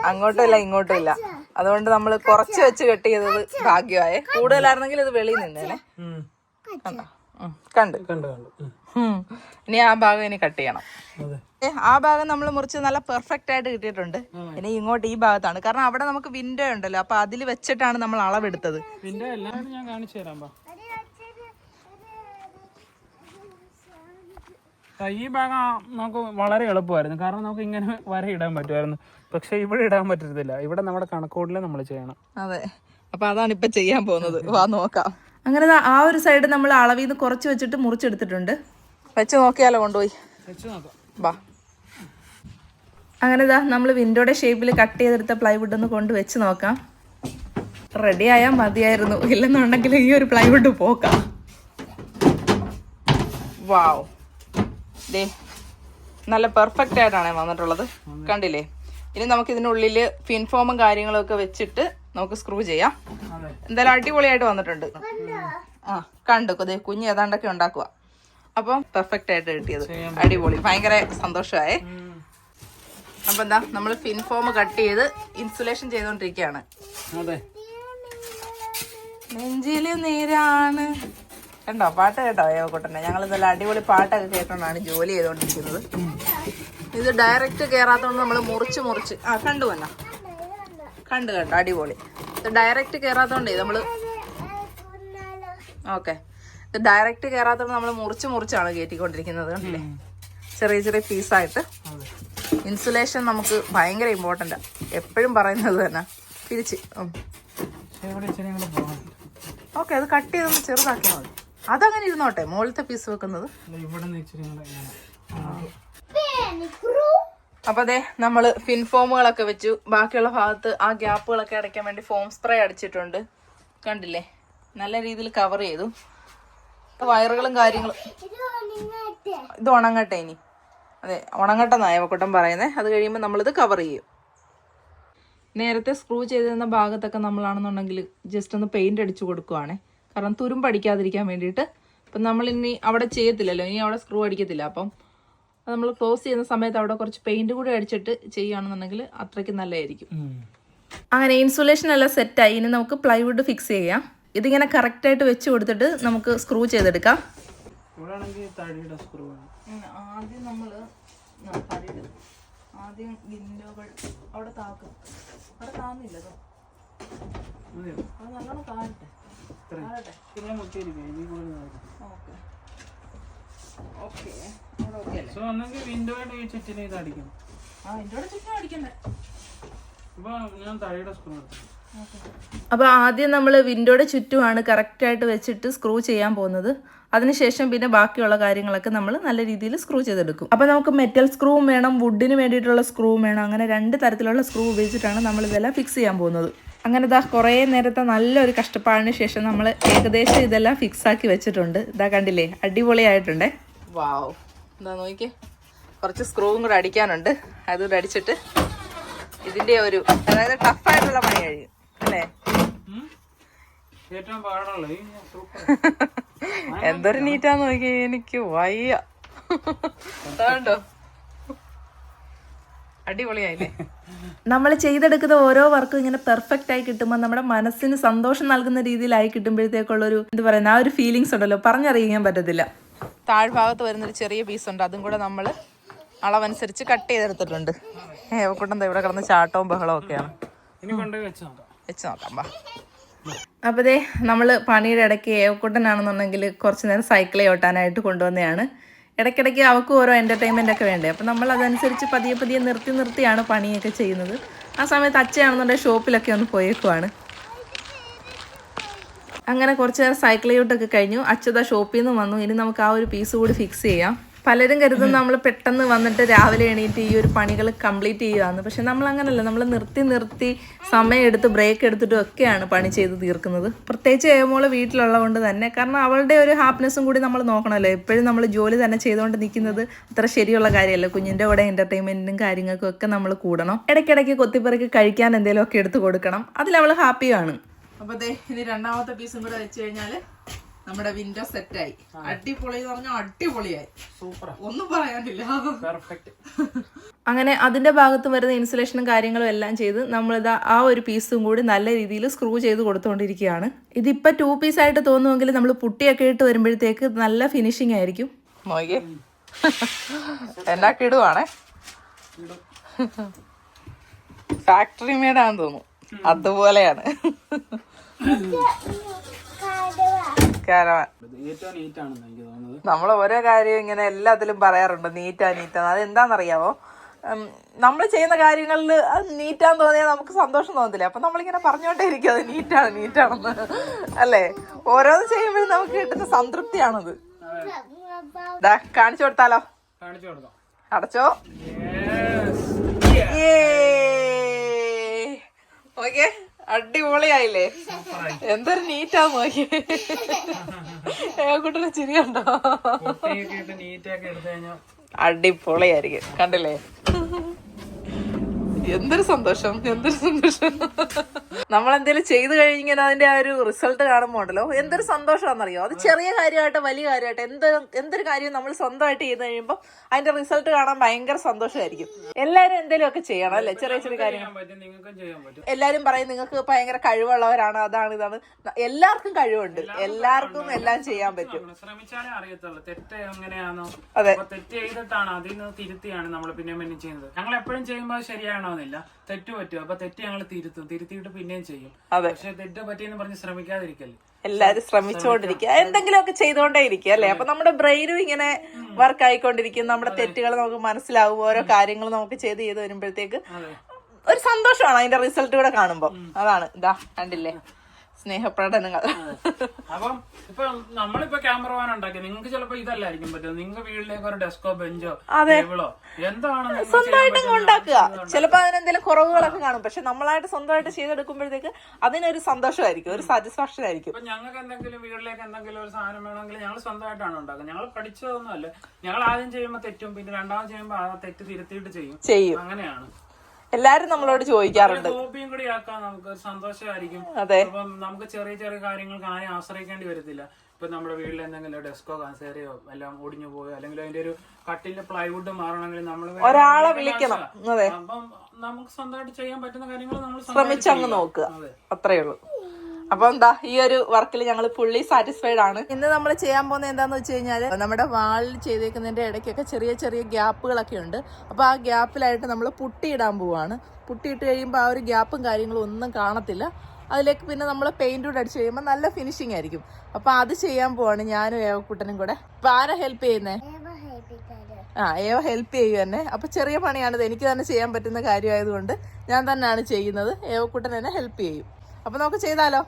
അങ്ങോട്ടും ഇല്ല ഇങ്ങോട്ടും ഇല്ല. അതുകൊണ്ട് നമ്മൾ കുറച്ച് വെച്ച് കട്ട് ചെയ്തത് ഭാഗ്യമായേ. കൂടുതലായിരുന്നെങ്കിൽ ഇത് വെളിയിൽ നിന്നേനെ. കണ്ട് ഇനി ആ ഭാഗം ഇനി കട്ട് ചെയ്യണം. ആ ഭാഗം നമ്മൾ മുറിച്ച് നല്ല പെർഫെക്റ്റ് ആയിട്ട് കിട്ടിയിട്ടുണ്ട്. ഇനി ഇങ്ങോട്ട് ഈ ഭാഗത്താണ്, കാരണം അവിടെ നമുക്ക് വിൻഡോ ഉണ്ടല്ലോ. അപ്പൊ അതിൽ വെച്ചിട്ടാണ് നമ്മൾ അളവെടുത്തത്. വിൻഡോ എല്ലാവരും ഞാൻ കാണിച്ചു തരാം. ഈ ഭാഗം നമുക്ക് വളരെ എളുപ്പമായിരുന്നു, കാരണം നമുക്ക് ഇങ്ങനെ വര ഇടാൻ പറ്റുമായിരുന്നു. പക്ഷെ ഇവിടെ ഇടാൻ പറ്റത്തില്ല. ഇവിടെ നമ്മുടെ കണക്കോടിൽ നമ്മൾ ചെയ്യണം. അതെ, അപ്പൊ അതാണ് ഇപ്പൊ ചെയ്യാൻ പോകുന്നത്. വാ നോക്കാം. അങ്ങനെ ആ ഒരു സൈഡ് നമ്മൾ അളവിൽ നിന്ന് കുറച്ച് വെച്ചിട്ട് മുറിച്ചെടുത്തിട്ടുണ്ട്. വെച്ച് നോക്കിയാലോ, കൊണ്ടുപോയി വെച്ച് നോക്കാം. വാ. അങ്ങനെ നമ്മൾ വിൻഡോയുടെ ഷേപ്പിൽ കട്ട് ചെയ്തെടുത്ത പ്ലൈവുഡ് ഒന്ന് കൊണ്ട് വെച്ച് നോക്കാം. റെഡി ആയാൽ മതിയായിരുന്നു, ഇല്ലെന്നുണ്ടെങ്കിൽ ഈ ഒരു പ്ലൈവുഡ് പോക്കാം. വാവ്, ദേ നല്ല പെർഫെക്റ്റ് ആയിട്ടാണ് വന്നിട്ടുള്ളത്, കണ്ടില്ലേ. ഇനി നമുക്ക് ഇതിനുള്ളിൽ ഫിൻഫോമും കാര്യങ്ങളും ഒക്കെ വെച്ചിട്ട് നമുക്ക് സ്ക്രൂ ചെയ്യാം. എന്തായാലും അടിപൊളിയായിട്ട് വന്നിട്ടുണ്ട്. കണ്ടു കുഞ്ഞ് ഏതാണ്ടൊക്കെ ഉണ്ടാക്കുക. അപ്പം പെർഫെക്റ്റ് ആയിട്ട് കിട്ടിയത്, അടിപൊളി, ഭയങ്കര സന്തോഷമായേ. അപ്പൊ എന്താ നമ്മള് ഫിൻഫോം കട്ട് ചെയ്ത് ഇൻസുലേഷൻ ചെയ്തോണ്ടിരിക്കുകയാണ്. അതെ, നെഞ്ചില് നീരാണ്. കണ്ടോ പാട്ട് കേട്ടോ ഏവക്കുട്ടനെ? ഞങ്ങൾ നല്ല അടിപൊളി പാട്ടൊക്കെ കേട്ടോണ്ടാണ് ജോലി ചെയ്തോണ്ടിരിക്കുന്നത്. ഇത് ഡയറക്റ്റ് കേറാത്തോണ്ട് നമ്മള് മുറിച്ച് കണ്ടു തന്നെ കണ്ടു കേട്ടോ, അടിപൊളി. ഇത് ഡയറക്റ്റ് കേറാത്തോണ്ടേ നമ്മള് ഇത് ഡയറക്റ്റ് കേറാത്തോണ്ട് നമ്മള് മുറിച്ചാണ് കയറ്റിക്കൊണ്ടിരിക്കുന്നത്. കണ്ടില്ലേ, ചെറിയ ചെറിയ പീസായിട്ട്. ഇൻസുലേഷൻ നമുക്ക് ഭയങ്കര ഇമ്പോർട്ടൻ്റാ, എപ്പോഴും പറയുന്നത് തന്നെ. തിരിച്ച് ഓക്കെ, അത് കട്ട് ചെയ്തൊന്ന് ചെറുതാക്കിയാൽ മതി. അതങ്ങനെ ഇരുന്നോട്ടെ, മുകളിലത്തെ പീസ് വെക്കുന്നത്. അപ്പൊ അതെ നമ്മള് ഫിൻഫോമുകളൊക്കെ വെച്ചു. ബാക്കിയുള്ള ഭാഗത്ത് ആ ഗ്യാപ്പുകളൊക്കെ അടയ്ക്കാൻ വേണ്ടി ഫോം സ്പ്രേ അടിച്ചിട്ടുണ്ട്. കണ്ടില്ലേ, നല്ല രീതിയിൽ കവർ ചെയ്തു. വയറുകളും കാര്യങ്ങളും ഇത് ഉണങ്ങട്ടെ ഇനി. അതെ, ഉണങ്ങട്ടെന്നാണ് ഏവക്കുട്ടൻ പറയുന്നത്. അത് കഴിയുമ്പോൾ നമ്മളിത് കവർ ചെയ്യും. നേരത്തെ സ്ക്രൂ ചെയ്തിരുന്ന ഭാഗത്തൊക്കെ നമ്മളാണെന്നുണ്ടെങ്കിൽ ജസ്റ്റ് ഒന്ന് പെയിന്റ് അടിച്ചു കൊടുക്കുവാണേ, കാരണം തുരുമ്പടിക്കാതിരിക്കാൻ വേണ്ടിയിട്ട്. അപ്പം നമ്മളിനി അവിടെ ചെയ്യത്തില്ലല്ലോ, ഇനി അവിടെ സ്ക്രൂ അടിക്കത്തില്ല. അപ്പം നമ്മൾ ക്ലോസ് ചെയ്യുന്ന സമയത്ത് അവിടെ കുറച്ച് പെയിന്റ് കൂടി അടിച്ചിട്ട് ചെയ്യുകയാണെന്നുണ്ടെങ്കിൽ അത്രയ്ക്ക് നല്ലതായിരിക്കും. അങ്ങനെ ഇൻസുലേഷൻ എല്ലാം സെറ്റായി. ഇനി നമുക്ക് പ്ലൈവുഡ് ഫിക്സ് ചെയ്യാം. ഇതിങ്ങനെ കറക്റ്റായിട്ട് വെച്ച് കൊടുത്തിട്ട് നമുക്ക് സ്ക്രൂ ചെയ്തെടുക്കാം. ആദ്യം നമ്മൾ ആദ്യം വിൻഡോകൾ അവിടെ താക്കും. അവിടെ താന്നില്ലതോ, അത് നല്ലോണം താഴട്ടെ. അപ്പൊ ആദ്യം നമ്മൾ വിൻഡോയുടെ ചുറ്റുമാണ് കറക്റ്റായിട്ട് വെച്ചിട്ട് സ്ക്രൂ ചെയ്യാൻ പോകുന്നത്. അതിനുശേഷം പിന്നെ ബാക്കിയുള്ള കാര്യങ്ങളൊക്കെ നമ്മൾ നല്ല രീതിയിൽ സ്ക്രൂ ചെയ്തെടുക്കും. അപ്പോൾ നമുക്ക് മെറ്റൽ സ്ക്രൂവും വേണം, വുഡിന് വേണ്ടിയിട്ടുള്ള സ്ക്രൂവും വേണം. അങ്ങനെ 2 തരത്തിലുള്ള സ്ക്രൂ ഉപയോഗിച്ചിട്ടാണ് നമ്മൾ ഇതെല്ലാം ഫിക്സ് ചെയ്യാൻ പോകുന്നത്. അങ്ങനെ ഇതാ കുറേ നേരത്തെ നല്ലൊരു കഷ്ടപ്പാടിന് ശേഷം നമ്മൾ ഏകദേശം ഇതെല്ലാം ഫിക്സ് ആക്കി വെച്ചിട്ടുണ്ട്. ഇതാ കണ്ടില്ലേ, അടിപൊളിയായിട്ടുണ്ടേ. വാവ്, എന്താ നോക്കിയേ, കുറച്ച് സ്ക്രൂവും കൂടെ അടിക്കാനുണ്ട്. അതുകൂടെ അടിച്ചിട്ട് ഇതിൻ്റെ ഒരു അതായത് ടഫായിട്ടുള്ള പണി കഴിയും അല്ലേ? എന്തൊരു നീറ്റാന്ന് നോക്കിയേ, എനിക്ക് വയ്യ. കണ്ടോ, അടിപൊളിയായില്ലേ? നമ്മൾ ചെയ്തെടുക്കുന്ന ഓരോ വർക്കും ഇങ്ങനെ പെർഫെക്റ്റ് ആയി കിട്ടുമ്പോൾ നമ്മുടെ മനസ്സിന് സന്തോഷം നൽകുന്ന രീതിയിലായി കിട്ടുമ്പോഴത്തേക്കുള്ളൊരു എന്താ പറയുക, ആ ഒരു ഫീലിങ്സ് ഉണ്ടല്ലോ, പറഞ്ഞറിയിക്കാൻ പറ്റത്തില്ല. താഴ്ഭാഗത്ത് വരുന്നൊരു ചെറിയ പീസുണ്ട്, അതും കൂടെ നമ്മൾ അളവനുസരിച്ച് കട്ട് ചെയ്തെടുത്തിട്ടുണ്ട്. ഏവക്കുട്ടൻ ഇവിടെ കിടന്ന് ചാട്ടവും ബഹളവും ഒക്കെയാണ്. വെച്ച് നോക്കാം ബാ. അപ്പോൾ ദേ നമ്മൾ പണിയുടെ ഇടയ്ക്ക് ഏവക്കുട്ടനാണെന്നുണ്ടെങ്കിൽ കുറച്ച് നേരം സൈക്കിൾ ഓട്ടാനായിട്ട് കൊണ്ടുവന്നതാണ്. ഇടയ്ക്കിടയ്ക്ക് അവർക്ക് ഓരോ എൻ്റർടൈൻമെൻ്റ് ഒക്കെ വേണ്ടേ, അപ്പം നമ്മൾ അതനുസരിച്ച് പതിയെ നിർത്തിയാണ് പണിയൊക്കെ ചെയ്യുന്നത്. ആ സമയത്ത് അച്ഛയാണെന്നുണ്ടെങ്കിൽ ഷോപ്പിലൊക്കെ ഒന്ന് പോയേക്കുവാണ്. അങ്ങനെ കുറച്ച് നേരം സൈക്കിൾ ഔട്ടൊക്കെ കഴിഞ്ഞു. അച്ഛതാ ഷോപ്പിൽ നിന്ന് വന്നു. ഇനി നമുക്ക് ആ ഒരു പീസ് കൂടി ഫിക്സ് ചെയ്യാം. പലരും കരുതും നമ്മൾ പെട്ടെന്ന് വന്നിട്ട് രാവിലെ എണീറ്റ് ഈ ഒരു പണികൾ കംപ്ലീറ്റ് ചെയ്യുകയാണ്. പക്ഷെ നമ്മൾ അങ്ങനല്ല, നമ്മൾ നിർത്തി സമയം എടുത്ത് ബ്രേക്ക് എടുത്തിട്ടും ഒക്കെയാണ് പണി ചെയ്ത് തീർക്കുന്നത്. പ്രത്യേകിച്ച് ഏമോള് വീട്ടിലുള്ളത് കൊണ്ട് തന്നെ, കാരണം അവളുടെ ഒരു ഹാപ്പിനെസ്സും കൂടി നമ്മൾ നോക്കണമല്ലോ. എപ്പോഴും നമ്മൾ ജോലി തന്നെ ചെയ്തുകൊണ്ട് നിൽക്കുന്നത് അത്ര ശരിയുള്ള കാര്യമല്ല. കുഞ്ഞിൻ്റെ കൂടെ എൻ്റർടൈൻമെൻറ്റിനും കാര്യങ്ങൾക്കും ഒക്കെ നമ്മൾ കൂടണം. ഇടയ്ക്കിടയ്ക്ക് കൊത്തിപ്പറക്കി കഴിക്കാൻ എന്തെങ്കിലുമൊക്കെ എടുത്ത് കൊടുക്കണം. അതിലവൾ ഹാപ്പിയാണ്. അപ്പോൾ ദേ ഇനി രണ്ടാമത്തെ പീസും കൂടെ വെച്ച് കഴിഞ്ഞാൽ നമ്മുടെ വിൻഡോ സെറ്റായി. അടിപൊളി എന്ന് പറഞ്ഞാൽ അടിപൊളിയായി, സൂപ്പർ, ഒന്നും പറയാനില്ല, പെർഫെക്റ്റ്. അങ്ങനെ അതിന്റെ ഭാഗത്ത് വരുന്ന ഇൻസുലേഷനും കാര്യങ്ങളും എല്ലാം ചെയ്ത് നമ്മളിതാ ആ ഒരു പീസും കൂടി നല്ല രീതിയിൽ സ്ക്രൂ ചെയ്ത് കൊടുത്തുകൊണ്ടിരിക്കുകയാണ്. ഇതിപ്പോൾ 2 പീസായിട്ട് തോന്നുമെങ്കിൽ നമ്മൾ പുട്ടിയൊക്കെ ഇട്ട് വരുമ്പോഴത്തേക്ക് നല്ല ഫിനിഷിംഗ് ആയിരിക്കും. എന്നാ കിടുവാണേ, ഫാക്ടറി മേഡാന്ന് തോന്നുന്നു, അതുപോലെയാണ്. നമ്മൾ ഓരോ കാര്യം ഇങ്ങനെ എല്ലാത്തിലും പറയാറുണ്ട്, നീറ്റാ. അതെന്താണെന്നറിയാമോ, നമ്മൾ ചെയ്യുന്ന കാര്യങ്ങളിൽ അത് നീറ്റാന്ന് തോന്നിയാൽ നമുക്ക് സന്തോഷം തോന്നത്തില്ല. അപ്പം നമ്മളിങ്ങനെ പറഞ്ഞോണ്ടേ ഇരിക്കും അത് നീറ്റാണെന്ന് അല്ലേ? ഓരോന്ന് ചെയ്യുമ്പോഴും നമുക്ക് കിട്ടുന്ന സംതൃപ്തിയാണത്. കാണിച്ചു കൊടുത്താലോ? അടച്ചോ. ഓക്കെ, അടിപൊളിയായില്ലേ? എന്തൊരു നീറ്റാന്ന് നോക്കി. ഏവക്കുട്ടന് ചിരിയുണ്ടോ? അടിപൊളിയായിരിക്കും, കണ്ടില്ലേ? എന്തൊരു സന്തോഷം. നമ്മളെന്തെങ്കിലും ചെയ്തു കഴിഞ്ഞാൽ അതിന്റെ ആ ഒരു റിസൾട്ട് കാണുമ്പോൾ ഉണ്ടല്ലോ എന്തൊരു സന്തോഷമാണെന്നറിയോ. അത് ചെറിയ കാര്യമായിട്ട് വലിയ കാര്യമായിട്ട് എന്തൊരു കാര്യം നമ്മൾ സ്വന്തമായിട്ട് ചെയ്ത് കഴിയുമ്പോൾ അതിന്റെ റിസൾട്ട് കാണാൻ ഭയങ്കര സന്തോഷമായിരിക്കും. എല്ലാരും എന്തെങ്കിലും ഒക്കെ ചെയ്യണം അല്ലെ, ചെറിയ ചെറിയ കാര്യങ്ങൾ. എല്ലാരും പറയും നിങ്ങൾക്ക് ഭയങ്കര കഴിവുള്ളവരാണ്, അതാണ് ഇതാണ്. എല്ലാവർക്കും കഴിവുണ്ട്, എല്ലാവർക്കും എല്ലാം ചെയ്യാൻ പറ്റും. ശ്രമിച്ചാലേ അറിയത്തുള്ളൂ തെറ്റ് എങ്ങനെയാണോ. അതെ, തെറ്റ് ചെയ്തിട്ടാണ് അതിൽ നിന്ന് തിരുത്തിയാണ് നമ്മൾ പിന്നെ ചെയ്യുന്നത്. ഞങ്ങൾ എപ്പോഴും ചെയ്യുമ്പോൾ ശരിയാണോന്നില്ല, തെറ്റ് പറ്റും. അപ്പൊ തെറ്റ് ഞങ്ങൾ തിരുത്തിയിട്ട് പിന്നെയും ചെയ്യും. പക്ഷെ തെറ്റ് പറ്റിയെന്ന് പറഞ്ഞ് ശ്രമിക്കാതിരിക്കല്ലേ. എല്ലാരും ശ്രമിച്ചുകൊണ്ടിരിക്കുക, എന്തെങ്കിലുമൊക്കെ ചെയ്തുകൊണ്ടേ ഇരിക്കുക അല്ലെ. അപ്പൊ നമ്മുടെ ബ്രെയിനും ഇങ്ങനെ വർക്ക് ആയിക്കൊണ്ടിരിക്കും. നമ്മുടെ തെറ്റുകൾ നമുക്ക് മനസ്സിലാവും. ഓരോ കാര്യങ്ങൾ നമുക്ക് ചെയ്ത് വരുമ്പോഴത്തേക്ക് ഒരു സന്തോഷമാണ് അതിന്റെ റിസൾട്ട് കൂടെ കാണുമ്പോ. അതാണ് ഇതാ കണ്ടില്ലേ സ്നേഹപ്രകടനങ്ങൾ. അപ്പം ഇപ്പൊ നമ്മളിപ്പോ ക്യാമറമാൻ ഉണ്ടാക്കി, നിങ്ങൾക്ക് ചിലപ്പോ ഇതല്ലായിരിക്കും പറ്റും. നിങ്ങൾ വീട്ടിലേക്ക് ഒരു ഡെസ്കോ ബെഞ്ചോ ടേബിളോ എന്താണ് സ്വന്തമായിട്ട് ഉണ്ടാക്കുക. ചിലപ്പോ അതിനെന്തെങ്കിലും കുറവുകളൊക്കെ കാണും, പക്ഷെ നമ്മളായിട്ട് സ്വന്തമായിട്ട് ചെയ്തെടുക്കുമ്പോഴത്തേക്ക് അതിനൊരു സന്തോഷമായിരിക്കും, ഒരു സാറ്റിസ്ഫാക്ഷൻ ആയിരിക്കും. ഇപ്പൊ ഞങ്ങൾക്ക് എന്തെങ്കിലും വീട്ടിലേക്ക് എന്തെങ്കിലും ഒരു സാധനം വേണമെങ്കിൽ ഞങ്ങൾ സ്വന്തമായിട്ടാണ് ഉണ്ടാക്കുന്നത്. ഞങ്ങൾ പഠിച്ചതൊന്നും അല്ല. ഞങ്ങൾ ആദ്യം ചെയ്യുമ്പോൾ തെറ്റും, പിന്നെ രണ്ടാമത് ചെയ്യുമ്പോൾ ആ തെറ്റ് തിരുത്തിയിട്ട് ചെയ്യും. അങ്ങനെയാണ് എല്ലാരും നമ്മളോട് ചോദിക്കാറുണ്ട്. ഹോബിയും കൂടി ആക്കാൻ നമുക്ക് സന്തോഷമായിരിക്കും. അപ്പം നമുക്ക് ചെറിയ ചെറിയ കാര്യങ്ങൾക്ക് ആരെയും ആശ്രയിക്കേണ്ടി വരത്തില്ല. ഇപ്പൊ നമ്മുടെ വീട്ടിൽ എന്തെങ്കിലും ഡെസ്കോ കസേരയോ എല്ലാം ഒടിഞ്ഞു പോയോ അല്ലെങ്കിൽ അതിന്റെ ഒരു കട്ടിലെ പ്ലൈവുഡ് മാറണമെങ്കിൽ നമ്മൾ ഒരാളെ വിളിക്കണം. അപ്പം നമുക്ക് സ്വന്തമായിട്ട് ചെയ്യാൻ പറ്റുന്ന കാര്യങ്ങൾ നമ്മൾ ശ്രമിച്ചങ്ങ് നോക്കുക, അത്രേ ഉള്ളൂ. അപ്പൊ എന്താ ഈ ഒരു വർക്കിൽ ഞങ്ങൾ ഫുള്ളി സാറ്റിസ്ഫൈഡ് ആണ്. ഇന്ന് നമ്മൾ ചെയ്യാൻ പോകുന്നത് എന്താന്ന് വെച്ച് കഴിഞ്ഞാല് നമ്മുടെ വാളിൽ ചെയ്തേക്കുന്നതിന്റെ ഇടയ്ക്കൊക്കെ ചെറിയ ചെറിയ ഗ്യാപ്പുകളൊക്കെ ഉണ്ട്. അപ്പൊ ആ ഗ്യാപ്പിലായിട്ട് നമ്മൾ പുട്ടിയിടാൻ പോവാണ്. പുട്ടിയിട്ട് കഴിയുമ്പോൾ ആ ഒരു ഗ്യാപ്പും കാര്യങ്ങളും ഒന്നും കാണത്തില്ല. അതിലേക്ക് പിന്നെ നമ്മൾ പെയിന്റ് കൂടെ അടിച്ച് കഴിയുമ്പോൾ നല്ല ഫിനിഷിംഗ് ആയിരിക്കും. അപ്പൊ അത് ചെയ്യാൻ പോവാണ് ഞാനും ഏവക്കുട്ടനും കൂടെ. അപ്പൊ ആരാ ഹെൽപ്പ് ചെയ്യുന്നേ? ഏവ ഹെൽപ്പ് ചെയ്യും എന്നെ. അപ്പൊ ചെറിയ പണിയാണിത്, എനിക്ക് തന്നെ ചെയ്യാൻ പറ്റുന്ന കാര്യമായതുകൊണ്ട് ഞാൻ തന്നെയാണ് ചെയ്യുന്നത്. ഏവക്കുട്ടൻ എന്നെ ഹെൽപ്പ് ചെയ്യും. അപ്പൊ നമുക്ക് ചെയ്താലോ?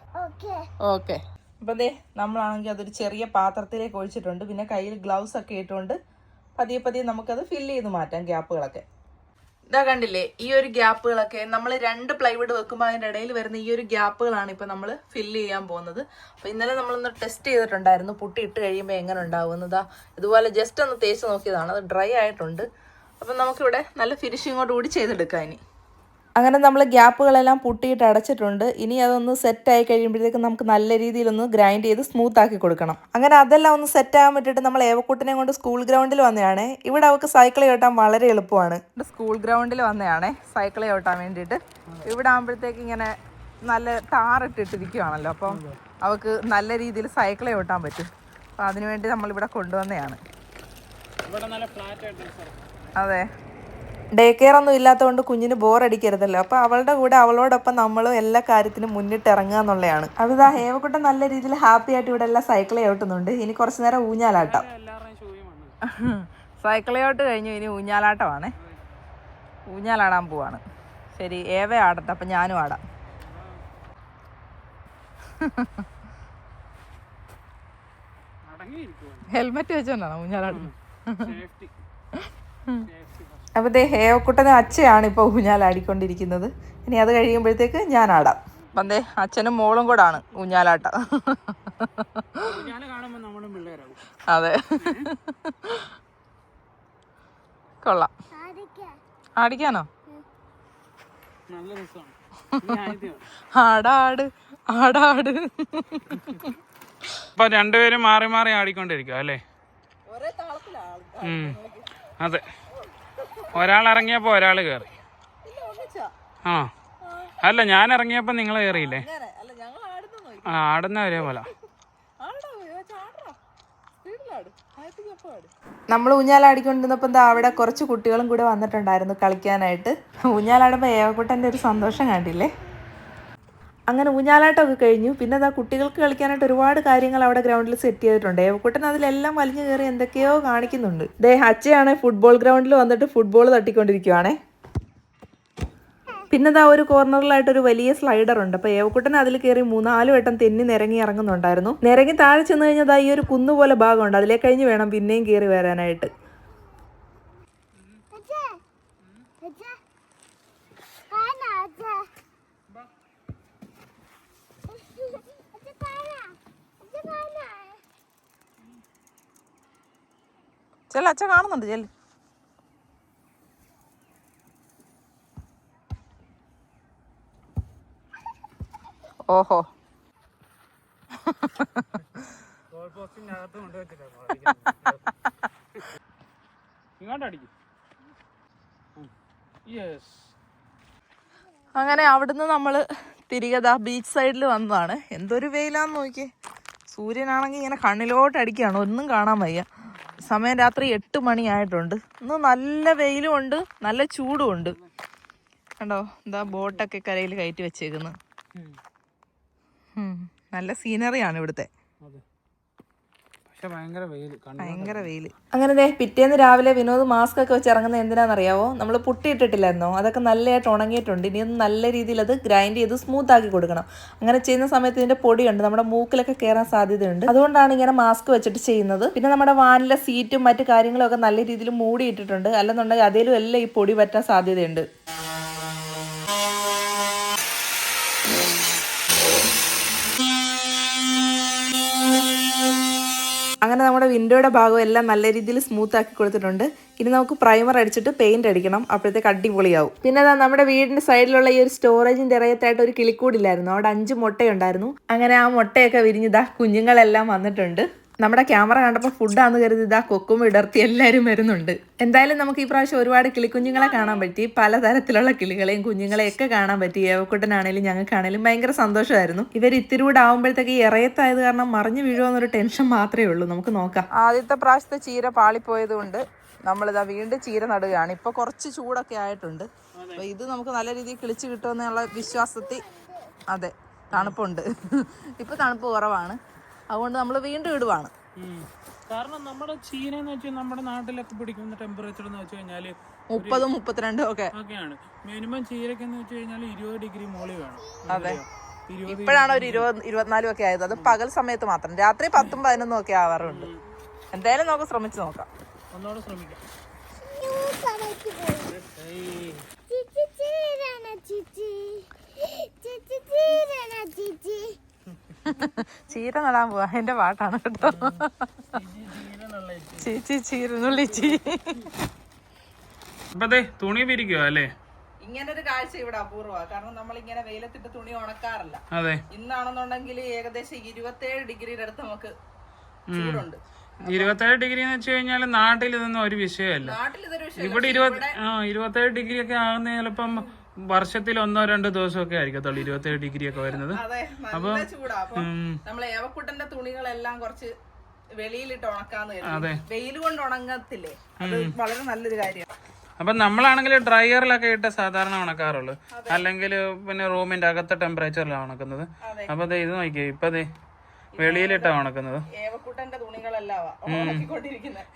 ഓക്കെ. അപ്പൊ ദേ നമ്മളാണെങ്കിൽ അതൊരു ചെറിയ പാത്രത്തിലേക്ക് ഒഴിച്ചിട്ടുണ്ട്. പിന്നെ കയ്യിൽ ഗ്ലൗസ് ഒക്കെ ഇട്ടുകൊണ്ട് പതിയെ പതിയെ നമുക്കത് ഫില്ല് ചെയ്ത് മാറ്റാം ഗ്യാപ്പുകളൊക്കെ. ഇതാ കണ്ടില്ലേ ഈ ഒരു ഗ്യാപ്പുകളൊക്കെ നമ്മൾ 2 പ്ലൈവുഡ് വെക്കുമ്പോൾ അതിൻ്റെ ഇടയിൽ വരുന്ന ഈ ഒരു ഗ്യാപ്പുകളാണ് ഇപ്പൊ നമ്മൾ ഫില്ല് ചെയ്യാൻ പോകുന്നത്. അപ്പൊ ഇന്നലെ നമ്മളൊന്ന് ടെസ്റ്റ് ചെയ്തിട്ടുണ്ടായിരുന്നു പുട്ടി ഇട്ട് കഴിയുമ്പോൾ എങ്ങനെ ഉണ്ടാവുന്നതാ. ഇതുപോലെ ജസ്റ്റ് ഒന്ന് തേച്ച് നോക്കിയതാണ്, അത് ഡ്രൈ ആയിട്ടുണ്ട്. അപ്പം നമുക്കിവിടെ നല്ല ഫിനിഷിങ്ങോട് കൂടി ചെയ്തെടുക്കാം. ഇനി അങ്ങനെ നമ്മൾ ഗ്യാപ്പുകളെല്ലാം പുട്ടിയിട്ട് അടച്ചിട്ടുണ്ട്. ഇനി അതൊന്ന് സെറ്റായി കഴിയുമ്പോഴത്തേക്കും നമുക്ക് നല്ല രീതിയിലൊന്ന് ഗ്രൈൻഡ് ചെയ്ത് സ്മൂത്ത് ആക്കി കൊടുക്കണം. അങ്ങനെ അതെല്ലാം ഒന്ന് സെറ്റാകാൻ പറ്റിയിട്ട് നമ്മൾ ഏവക്കുട്ടിനെ കൊണ്ട് സ്കൂൾ ഗ്രൗണ്ടിൽ വന്നതാണ്. ഇവിടെ അവൾക്ക് സൈക്കിൾ ചവിട്ടാൻ വളരെ എളുപ്പമാണ്. സ്കൂൾ ഗ്രൗണ്ടിൽ വന്നതാണ് സൈക്കിൾ ചവിട്ടാൻ വേണ്ടിയിട്ട്. ഇവിടെ ആകുമ്പോഴത്തേക്ക് ഇങ്ങനെ നല്ല ടാറിട്ടിട്ടിരിക്കുകയാണല്ലോ, അപ്പം അവൾക്ക് നല്ല രീതിയിൽ സൈക്കിൾ ചവിട്ടാൻ പറ്റും. അപ്പം അതിനുവേണ്ടി നമ്മളിവിടെ കൊണ്ടുവന്നതാണ്. അതെ, ഡേ കെയർ ഒന്നും ഇല്ലാത്തതുകൊണ്ട് കുഞ്ഞിന് ബോറടിക്കരുതല്ലോ. അപ്പോൾ അവളുടെ കൂടെ അവളോടൊപ്പം നമ്മളും എല്ലാ കാര്യത്തിനും മുന്നിട്ട് ഇറങ്ങുക എന്നുള്ളതാണ്. അത് ഹേവക്കുട്ടൻ നല്ല രീതിയിൽ ഹാപ്പി ആയിട്ട് ഇവിടെ എല്ലാം സൈക്കിൾ ചവിട്ടുന്നുണ്ട്. ഇനി കുറച്ചു നേരം ഊഞ്ഞാലാട്ടം. സൈക്കിൾ ചവിട്ട് കഴിഞ്ഞു, ഇനി ഊഞ്ഞാലാട്ടമാണ്. ഊഞ്ഞാലാടാൻ പോവാണ്. ശരി, ഏവ ആടട്ടെ, അപ്പം ഞാനും ആടാം. ഹെൽമെറ്റ് വെച്ചോണ്ടാണോ ഊഞ്ഞാലാടുന്നത്? അപ്പോൾ ദേ ഹേവക്കുട്ടന് അച്ഛയാണ് ഇപ്പോൾ ഊഞ്ഞാലാടിക്കൊണ്ടിരിക്കുന്നത്. ഇനി അത് കഴിയുമ്പോഴത്തേക്ക് ഞാൻ ആടാം. അപ്പം ദേ അച്ഛനും മോളും കൂടാണ് ഊഞ്ഞാലാട്ട. അതെ, കൊള്ളാം. ആടിക്കാനോ? ആടാട് ആടാട്. അപ്പൊ രണ്ടുപേരും മാറി മാറി ആടിക്കൊണ്ടിരിക്കുക അല്ലേ? അതെ, ഒരാൾ ഇറങ്ങിയപ്പോ ഒരാൾ കയറി. ആ അല്ല, ഞാൻ ഇറങ്ങിയപ്പോ നിങ്ങൾ കയറിയില്ലേ? ആ, ആടുന്ന ഒരേപോലെ. നമ്മൾ ഊഞ്ഞാലാടിക്കൊണ്ടിരുന്നപ്പോൾ എന്താ അവിടെ കുറച്ച് കുട്ടികളും കൂടെ വന്നിട്ടുണ്ടായിരുന്നു കളിക്കാനായിട്ട്. ഊഞ്ഞാലാടുമ്പോൾ ഏവക്കുട്ടൻ്റെ ഒരു സന്തോഷം കണ്ടില്ലേ. അങ്ങനെ ഊഞ്ഞാലാട്ടമൊക്കെ കഴിഞ്ഞു. പിന്നെ അതാ കുട്ടികൾക്ക് കളിക്കാനായിട്ട് ഒരുപാട് കാര്യങ്ങൾ അവിടെ ഗ്രൗണ്ടിൽ സെറ്റ് ചെയ്തിട്ടുണ്ട്. ഏവക്കുട്ടൻ അതിലെല്ലാം വലിഞ്ഞു കയറി എന്തൊക്കെയോ കാണിക്കുന്നുണ്ട്. ദേ അച്ഛയാണ് ഫുട്ബോൾ ഗ്രൗണ്ടിൽ വന്നിട്ട് ഫുട്ബോൾ തട്ടിക്കൊണ്ടിരിക്കുവാണേ. പിന്നെ ദാ ഒരു കോർണറിലായിട്ട് ഒരു വലിയ സ്ലൈഡർ ഉണ്ട്. അപ്പോൾ ഏവക്കുട്ടൻ അതിൽ കയറി 3-4 വട്ടം തെന്നി നിരങ്ങി ഇറങ്ങുന്നുണ്ടായിരുന്നു. നിരങ്ങി താഴെ ചെന്ന് കഴിഞ്ഞാൽ ഈ ഒരു കുന്നുപോലെ ഭാഗമുണ്ട്, അതിലേ കഴിഞ്ഞ് വേണം പിന്നെയും കയറി വരാനായിട്ട്. ചെല്ല, അച്ഛൻ കാണുന്നുണ്ട്, ചെല്ല്. ഓഹോ. അങ്ങനെ അവിടുന്ന് നമ്മള് തിരികെ ബീച്ച് സൈഡിൽ വന്നതാണ്. എന്തൊരു വെയിലാന്ന് നോക്കിയേ. സൂര്യനാണെങ്കിൽ ഇങ്ങനെ കണ്ണിലോട്ട് അടിക്കുകയാണ്, ഒന്നും കാണാൻ വയ്യ. സമയം രാത്രി 8 മണിയായിട്ടുണ്ട്. ഇന്ന് നല്ല വെയിലും ഉണ്ട്, നല്ല ചൂടും ഉണ്ട്. കണ്ടോ, എന്താ ബോട്ടൊക്കെ കരയിൽ കയറ്റി വെച്ചേക്കുന്നു. നല്ല സീനറിയാണ് ഇവിടുത്തെ. ഭയങ്കര വെയില്. അങ്ങനെ പിറ്റേന്ന് രാവിലെ വിനോദ് മാസ്ക് ഒക്കെ വെച്ച് ഇറങ്ങുന്നത് എന്തിനാണെന്നറിയാവോ? നമ്മൾ പുട്ടി ഇട്ടിട്ടില്ലായിരുന്നോ, അതൊക്കെ നല്ലതായിട്ട് ഉണങ്ങിയിട്ടുണ്ട്. ഇനി ഒന്ന് നല്ല രീതിയിൽ അത് ഗ്രൈൻഡ് ചെയ്ത് സ്മൂത്ത് ആക്കി കൊടുക്കണം. അങ്ങനെ ചെയ്യുന്ന സമയത്ത് ഇതിന്റെ പൊടിയുണ്ട്, നമ്മുടെ മൂക്കിലൊക്കെ കയറാൻ സാധ്യതയുണ്ട്. അതുകൊണ്ടാണ് ഇങ്ങനെ മാസ്ക് വെച്ചിട്ട് ചെയ്യുന്നത്. പിന്നെ നമ്മുടെ വാനിലെ സീറ്റും മറ്റു കാര്യങ്ങളും ഒക്കെ നല്ല രീതിയിൽ മൂടി ഇട്ടിട്ടുണ്ട്. അല്ലെന്നുണ്ടെങ്കിൽ അതിലും എല്ലാം ഈ പൊടി പറ്റാൻ സാധ്യതയുണ്ട്. അങ്ങനെ നമ്മുടെ വിൻഡോയുടെ ഭാഗം എല്ലാം നല്ല രീതിയിൽ സ്മൂത്ത് ആക്കി കൊടുത്തിട്ടുണ്ട്. ഇനി നമുക്ക് പ്രൈമർ അടിച്ചിട്ട് പെയിന്റ് അടിക്കണം, അപ്പോഴത്തേക്ക് അടിപൊളിയാവും. പിന്നെ നമ്മുടെ വീടിന്റെ സൈഡിലുള്ള ഈ ഒരു സ്റ്റോറേജിന്റെ ഇറയത്തായിട്ട് ഒരു കിളിക്കൂടില്ലായിരുന്നു, അവിടെ 5 മുട്ടയുണ്ടായിരുന്നു. അങ്ങനെ ആ മുട്ടയൊക്കെ വിരിഞ്ഞിതാ കുഞ്ഞുങ്ങളെല്ലാം വന്നിട്ടുണ്ട്. നമ്മുടെ ക്യാമറ കണ്ടപ്പോൾ ഫുഡാന്ന് കരുതി കൊക്കും വിടർത്തി എല്ലാവരും വരുന്നുണ്ട്. എന്തായാലും നമുക്ക് ഈ പ്രാവശ്യം ഒരുപാട് കിളിക്കുഞ്ഞുങ്ങളെ കാണാൻ പറ്റി, പലതരത്തിലുള്ള കിളികളെയും കുഞ്ഞുങ്ങളെയൊക്കെ കാണാൻ പറ്റി. ഏവക്കുട്ടനാണേലും ഞങ്ങൾക്കാണേലും ഭയങ്കര സന്തോഷമായിരുന്നു. ഇവർ ഇത്തിരി കൂടെ ആവുമ്പോഴത്തേക്ക് ഈ ഇറയത്തായത് കാരണം മറിഞ്ഞു വീഴുമെന്നൊരു ടെൻഷൻ മാത്രമേ ഉള്ളൂ. നമുക്ക് നോക്കാം. ആദ്യത്തെ പ്രാവശ്യത്തെ ചീര പാളിപ്പോയത് കൊണ്ട് നമ്മളിതാ വീണ്ടും ചീര നടുകയാണ്. ഇപ്പൊ കുറച്ച് ചൂടൊക്കെ ആയിട്ടുണ്ട്. അപ്പൊ ഇത് നമുക്ക് നല്ല രീതിയിൽ കിളിച്ച് കിട്ടുമെന്നുള്ള വിശ്വാസത്തിൽ, അതെ തണുപ്പുണ്ട്. ഇപ്പൊ തണുപ്പ് കുറവാണ്, അതുകൊണ്ട് നമ്മൾ വീണ്ടും ഇടുവാണ്. കാരണം നമ്മുടെ ചീന എന്ന് വെച്ചാൽ നമ്മുടെ നാട്ടിലൊക്കെ പിടിക്കുന്ന ടെമ്പറേച്ചർ എന്ന് വെച്ച് കഴിഞ്ഞാല് 30, 32 ഒക്കെയാണ്. മിനിമം ചീരക്ക് എന്ന് വെച്ച് കഴിഞ്ഞാൽ 20 ഡിഗ്രി മോളി വേണം. അതെ, ഇപ്പോഴാണ് ഒരു 20, 24 ഒക്കെ ആയത്. അത് പകൽ സമയത്ത് മാത്രം. രാത്രി 10, 11 ഒക്കെ ആവാറുണ്ട്. എന്തായാലും നമുക്ക് ശ്രമിച്ചു നോക്കാം. ഒന്നോടെ ശ്രമിക്കാം. ചീര നടാൻ പോവാ, എന്റെ പാട്ടാണ് കേട്ടോ. ചേച്ചി ചീരനുള്ളിച്ചി. തുണി വിരിക്കുക അല്ലേ? ഇങ്ങനൊരു കാഴ്ച ഇവിടെ അപൂർവമാണ്. കാരണം നമ്മൾ ഇങ്ങനെ വെയിലത്തിട്ട് തുണി ഉണക്കാറില്ല. അതെ, ഇന്നാണെന്നുണ്ടെങ്കിൽ ഏകദേശം 27 ഡിഗ്രിയുടെ അടുത്ത് നമുക്ക് ചൂടുണ്ട്. 27 ഡിഗ്രി എന്ന് വെച്ച് കഴിഞ്ഞാൽ നാട്ടിൽ ഇതൊന്നും ഒരു വിഷയമല്ല. ഇവിടെ 27 ഡിഗ്രി ഒക്കെ ആകുന്ന ചിലപ്പം വർഷത്തിൽ 1-2 ദിവസമൊക്കെ ആയിരിക്കത്തുള്ളൂ 27 ഡിഗ്രി ഒക്കെ വരുന്നത്. അപ്പൊ നമ്മളെ ഏവക്കുട്ടന്റെ തുണികളെല്ലാം കുറച്ച് വെളിയിലിട്ട് ഉണക്കാന്ന് കരുതി. വെയിൽ കൊണ്ട് ഉണങ്ങത്തില്ലേ, അത് വളരെ നല്ലൊരു കാര്യമാണ്. അപ്പൊ നമ്മളാണെങ്കിൽ ഡ്രയറിലൊക്കെ ഇട്ട് സാധാരണ ഉണക്കാറുള്ളു, അല്ലെങ്കിൽ പിന്നെ റൂമിന്റെ അകത്തെ ടെമ്പറേച്ചറിലാണ് ഉണക്കുന്നത്. അപ്പൊ ഇത് നോക്കിയേ, ഇപ്പൊ വെളിയിലിട്ടാ ഉണക്കുന്നത്.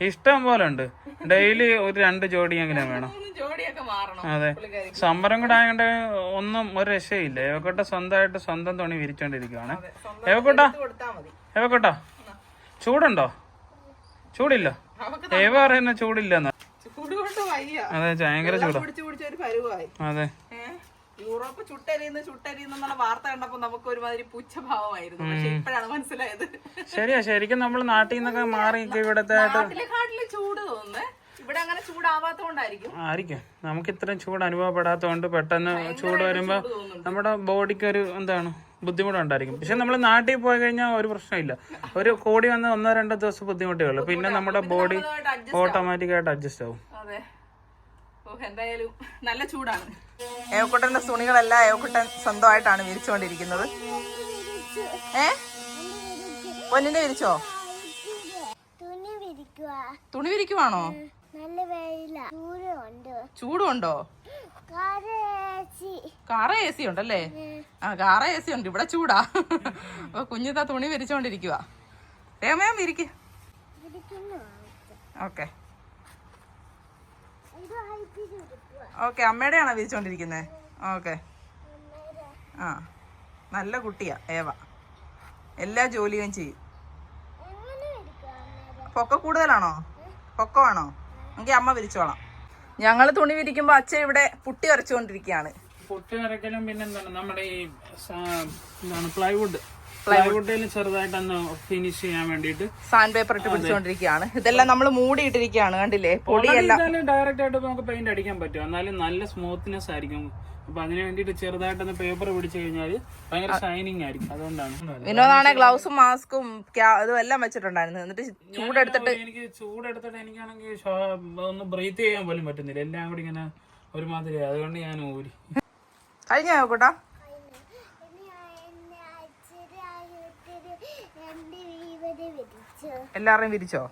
ഇഷ്ടം പോലെ ഉണ്ട്. ഡെയിലി ഒരു 2 ജോഡിയെങ്കിലും വേണം. അതെ, സമ്മരം കൂടെ ആയതുകൊണ്ട് ഒരു രക്ഷയില്ല. ഏവക്കോട്ട സ്വന്തമായിട്ട് സ്വന്തം തുണി വിരിച്ചോണ്ടിരിക്കുവാണ്. ഏവക്കോട്ട ചൂടുണ്ടോ? ചൂടില്ല. ഏവ പറയുന്ന ചൂടില്ലെന്ന്. അതെ, ഭയങ്കര ചൂടാ. അതെ, യൂറോപ്പ് ചുട്ടരിന്നുള്ള വാർത്ത കണ്ടപ്പോ നമുക്ക് ഒരുമാതിരി പുച്ഛഭാവമായിരുന്നു. പക്ഷെ ഇപ്പോഴാണ് മനസ്സിലായത്. ശരിയാ, ശരിക്കും നമ്മൾ നാട്ടിൽ നിന്നൊക്കെ മാറി ഇവിടത്തെ ചൂട് തോന്നുന്നു. ഇവിടെ അങ്ങനെ ചൂടാവാത്തോണ്ടായിരിക്കും. ആയിരിക്കും, നമുക്ക് ഇത്രയും ചൂട് അനുഭവപ്പെടാത്തോണ്ട് പെട്ടെന്ന് ചൂട് വരുമ്പോ നമ്മുടെ ബോഡിക്ക് ഒരു ബുദ്ധിമുട്ടുണ്ടായിരിക്കും. പക്ഷെ നമ്മൾ നാട്ടിൽ പോയി കഴിഞ്ഞാൽ ഒരു പ്രശ്നമില്ല. ഒരു കൂടി വന്ന് 1-2 ദിവസം ബുദ്ധിമുട്ടേ ഉള്ളൂ. പിന്നെ നമ്മുടെ ബോഡി ഓട്ടോമാറ്റിക്കായിട്ട് അഡ്ജസ്റ്റ് ആവും. എന്തായാലും നല്ല ചൂടാണ്. ഏവക്കുട്ടന്റെ തുണികളെല്ലാം ഏവക്കുട്ടൻ സ്വന്തമായിട്ടാണ് വിരിച്ചുകൊണ്ടിരിക്കുന്നത്. പൊന്നിന്റെ വിരിച്ചോ? തുണി വിരിക്കുവാണോ? ചൂടുണ്ടോ? കാറ AC ഉണ്ടല്ലേ? കാറ AC ഉണ്ട്, ഇവിടെ ചൂടാ. അപ്പൊ കുഞ്ഞിതാ തുണി വിരിച്ചോണ്ടിരിക്കുക. വേഗം വിരിക്ക്. ഓക്കെ ഓക്കെ, അമ്മയുടെയാണോ വിരിച്ചോണ്ടിരിക്കുന്നത്? ഓക്കെ. ആ, നല്ല കുട്ടിയാ ഏവ, എല്ലാ ജോലിയും ചെയ്യും. പൊക്ക കൂടുതലാണോ? പൊക്കമാണോ? എങ്കിൽ അമ്മ വിരിച്ചോളാം. ഞങ്ങൾ തുണി വിരിക്കുമ്പോ അച്ഛൻ ഇവിടെ പുട്ടി അരച്ചുകൊണ്ടിരിക്കുകയാണ്. പുട്ടി അരക്കലും പിന്നെ എന്താണ് നമ്മുടെ ഈ പ്ലൈവുഡ് പ്ലൈവുഡിൽ ചെറുതായിട്ടൊന്ന് ഫിനിഷ് ചെയ്യാൻ വേണ്ടിട്ട് സാൻഡ് പേപ്പർ ഇട്ട് പിടിച്ചുകൊണ്ടിരിക്കുകയാണ്. ഇതെല്ലാം നമ്മൾ മൂടിയിട്ടിരിക്കുകയാണ്, കണ്ടില്ലേ? പൊടിയെല്ലാം ഡയറക്റ്റ് ആയിട്ട് നമുക്ക് പെയിന്റ് അടിക്കാൻ പറ്റും, എന്നാലും നല്ല സ്മൂത്ത്നെസ് ആയിരിക്കും. അപ്പൊ അതിന് വേണ്ടിട്ട് ചെറുതായിട്ടൊന്ന് പേപ്പർ പിടിച്ചു കഴിഞ്ഞാൽ ഭയങ്കര ഷൈനിങ് ആയിരിക്കും. അതുകൊണ്ടാണ് വിനോദാണെ ഗ്ലൗസും മാസ്കും ഇതും എല്ലാം വെച്ചിട്ടുണ്ടായിരുന്നു. എന്നിട്ട് ചൂടെടുത്തിട്ട് എനിക്കാണെങ്കിൽ ഒന്ന് ബ്രീത്ത് ചെയ്യാൻ പോലും പറ്റുന്നില്ല, എല്ലാം കൂടി ഇങ്ങനെ ഒരുമാതിരി. അതുകൊണ്ട് ഞാൻ ഊരി. കഴിഞ്ഞോ കൂട്ടാ? എല്ലാവരെയും വിരിച്ചോ?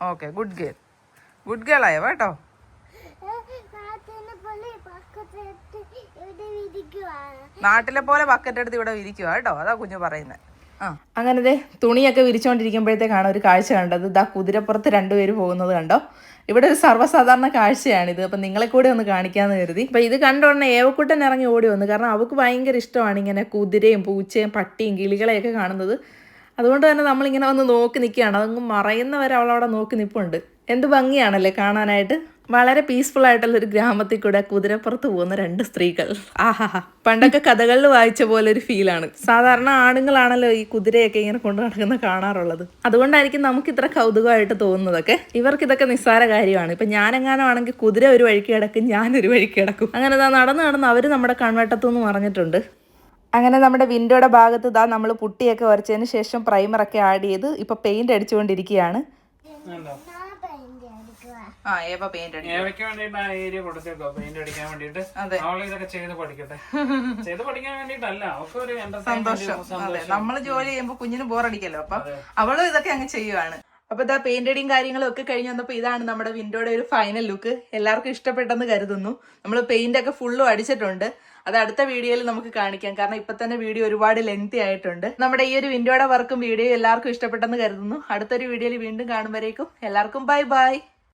Okay, good girl. Good girl ആയോ കേട്ടോ. നാട്ടിലെ പോലെ ബക്കറ്റ് എടുത്ത് ഇവിടെ വിരിക്കുക കേട്ടോ, അതാ കുഞ്ഞു പറയുന്നത്. അങ്ങനെ തുണിയൊക്കെ വിരിച്ചോണ്ടിരിക്കുമ്പോഴത്തേക്കാണ് ഒരു കാഴ്ച കണ്ടത്. ഇതാ കുതിരപ്പുറത്ത് രണ്ടുപേര് പോകുന്നത് കണ്ടോ. ഇവിടെ ഒരു സർവ്വസാധാരണ കാഴ്ചയാണിത്. അപ്പം നിങ്ങളെ കൂടെ ഒന്ന് കാണിക്കാമെന്ന് കരുതി. അപ്പം ഇത് കണ്ടോടനെ ഏവക്കുട്ടൻ ഇറങ്ങി ഓടി വന്നു. കാരണം അവൾക്ക് ഭയങ്കര ഇഷ്ടമാണ് ഇങ്ങനെ കുതിരയും പൂച്ചയും പട്ടിയും കിളികളെയൊക്കെ കാണുന്നത്. അതുകൊണ്ട് തന്നെ നമ്മളിങ്ങനെ വന്ന് നോക്കി നിൽക്കുകയാണ്. അതങ്ങ് മറയുന്നവരെ അവളവിടെ നോക്കി നിൽപ്പുണ്ട്. എന്ത് ഭംഗിയാണല്ലേ കാണാനായിട്ട്. വളരെ പീസ്ഫുൾ ആയിട്ടുള്ള ഒരു ഗ്രാമത്തിൽ കൂടെ കുതിരപ്പുറത്ത് പോകുന്ന രണ്ട് സ്ത്രീകൾ. ആഹാ, പണ്ടൊക്കെ കഥകളിൽ വായിച്ച പോലെ ഒരു ഫീലാണ്. സാധാരണ ആണുങ്ങളാണല്ലോ ഈ കുതിരയൊക്കെ ഇങ്ങനെ കൊണ്ടു നടക്കുന്ന കാണാറുള്ളത്. അതുകൊണ്ടായിരിക്കും നമുക്ക് ഇത്ര കൗതുകമായിട്ട് തോന്നുന്നതൊക്കെ. ഇവർക്ക് ഇതൊക്കെ നിസ്സാര കാര്യമാണ്. ഇപ്പൊ ഞാനെങ്ങാനും ആണെങ്കിൽ കുതിര ഒരു വഴിക്ക് കിടക്കും, ഞാനൊരു വഴിക്ക് കിടക്കും. അങ്ങനെ നടന്ന് അവർ നമ്മുടെ കൺവെട്ടത്തുനിന്ന് മറിഞ്ഞിട്ടുണ്ട്. അങ്ങനെ നമ്മുടെ വിൻഡോയുടെ ഭാഗത്ത് നമ്മൾ പുട്ടിയൊക്കെ വരച്ചതിന് ശേഷം പ്രൈമറൊക്കെ ആഡ് ചെയ്ത് ഇപ്പൊ പെയിന്റ് അടിച്ചുകൊണ്ടിരിക്കുകയാണ്. ഏവയ്ക്ക് വേണ്ടിട്ട് ആ ഏരിയ കൊടുത്തേക്കോ പെയിന്റ് അടിക്കാൻ വേണ്ടിട്ട്. അവള് ഇതൊക്കെ ചെയ്ത് പഠിക്കട്ടെ. ചെയ്ത് പഠിക്കാൻ വേണ്ടിട്ടല്ല, അവർക്ക് ഒരു സന്തോഷം. അതെ, നമ്മള് ജോലി ചെയ്യുമ്പോ കുഞ്ഞിന് ബോറടിക്കല്ലോ, അപ്പൊ അവളും ഇതൊക്കെ അങ്ങ് ചെയ്യുവാണ്. അപ്പൊ ഇതാ പെയിന്റ് അടിയും കാര്യങ്ങളും ഒക്കെ കഴിഞ്ഞ് വന്നപ്പോ ഇതാണ് നമ്മുടെ വിൻഡോയുടെ ഒരു ഫൈനൽ ലുക്ക്. എല്ലാവർക്കും ഇഷ്ടപ്പെട്ടെന്ന് കരുതുന്നു. നമ്മൾ പെയിന്റ് ഒക്കെ ഫുള്ളും അടിച്ചിട്ടുണ്ട്. അത് അടുത്ത വീഡിയോയിൽ നമുക്ക് കാണിക്കാം. കാരണം ഇപ്പൊ തന്നെ വീഡിയോ ഒരുപാട് ലെങ്തി ആയിട്ടുണ്ട്. നമ്മുടെ ഈ ഒരു വിൻഡോയുടെ വർക്കും വീഡിയോ എല്ലാവർക്കും ഇഷ്ടപ്പെട്ടെന്ന് കരുതുന്നു. അടുത്തൊരു വീഡിയോയിൽ വീണ്ടും കാണുമ്പോഴേക്കും എല്ലാവർക്കും ബൈ ബൈ.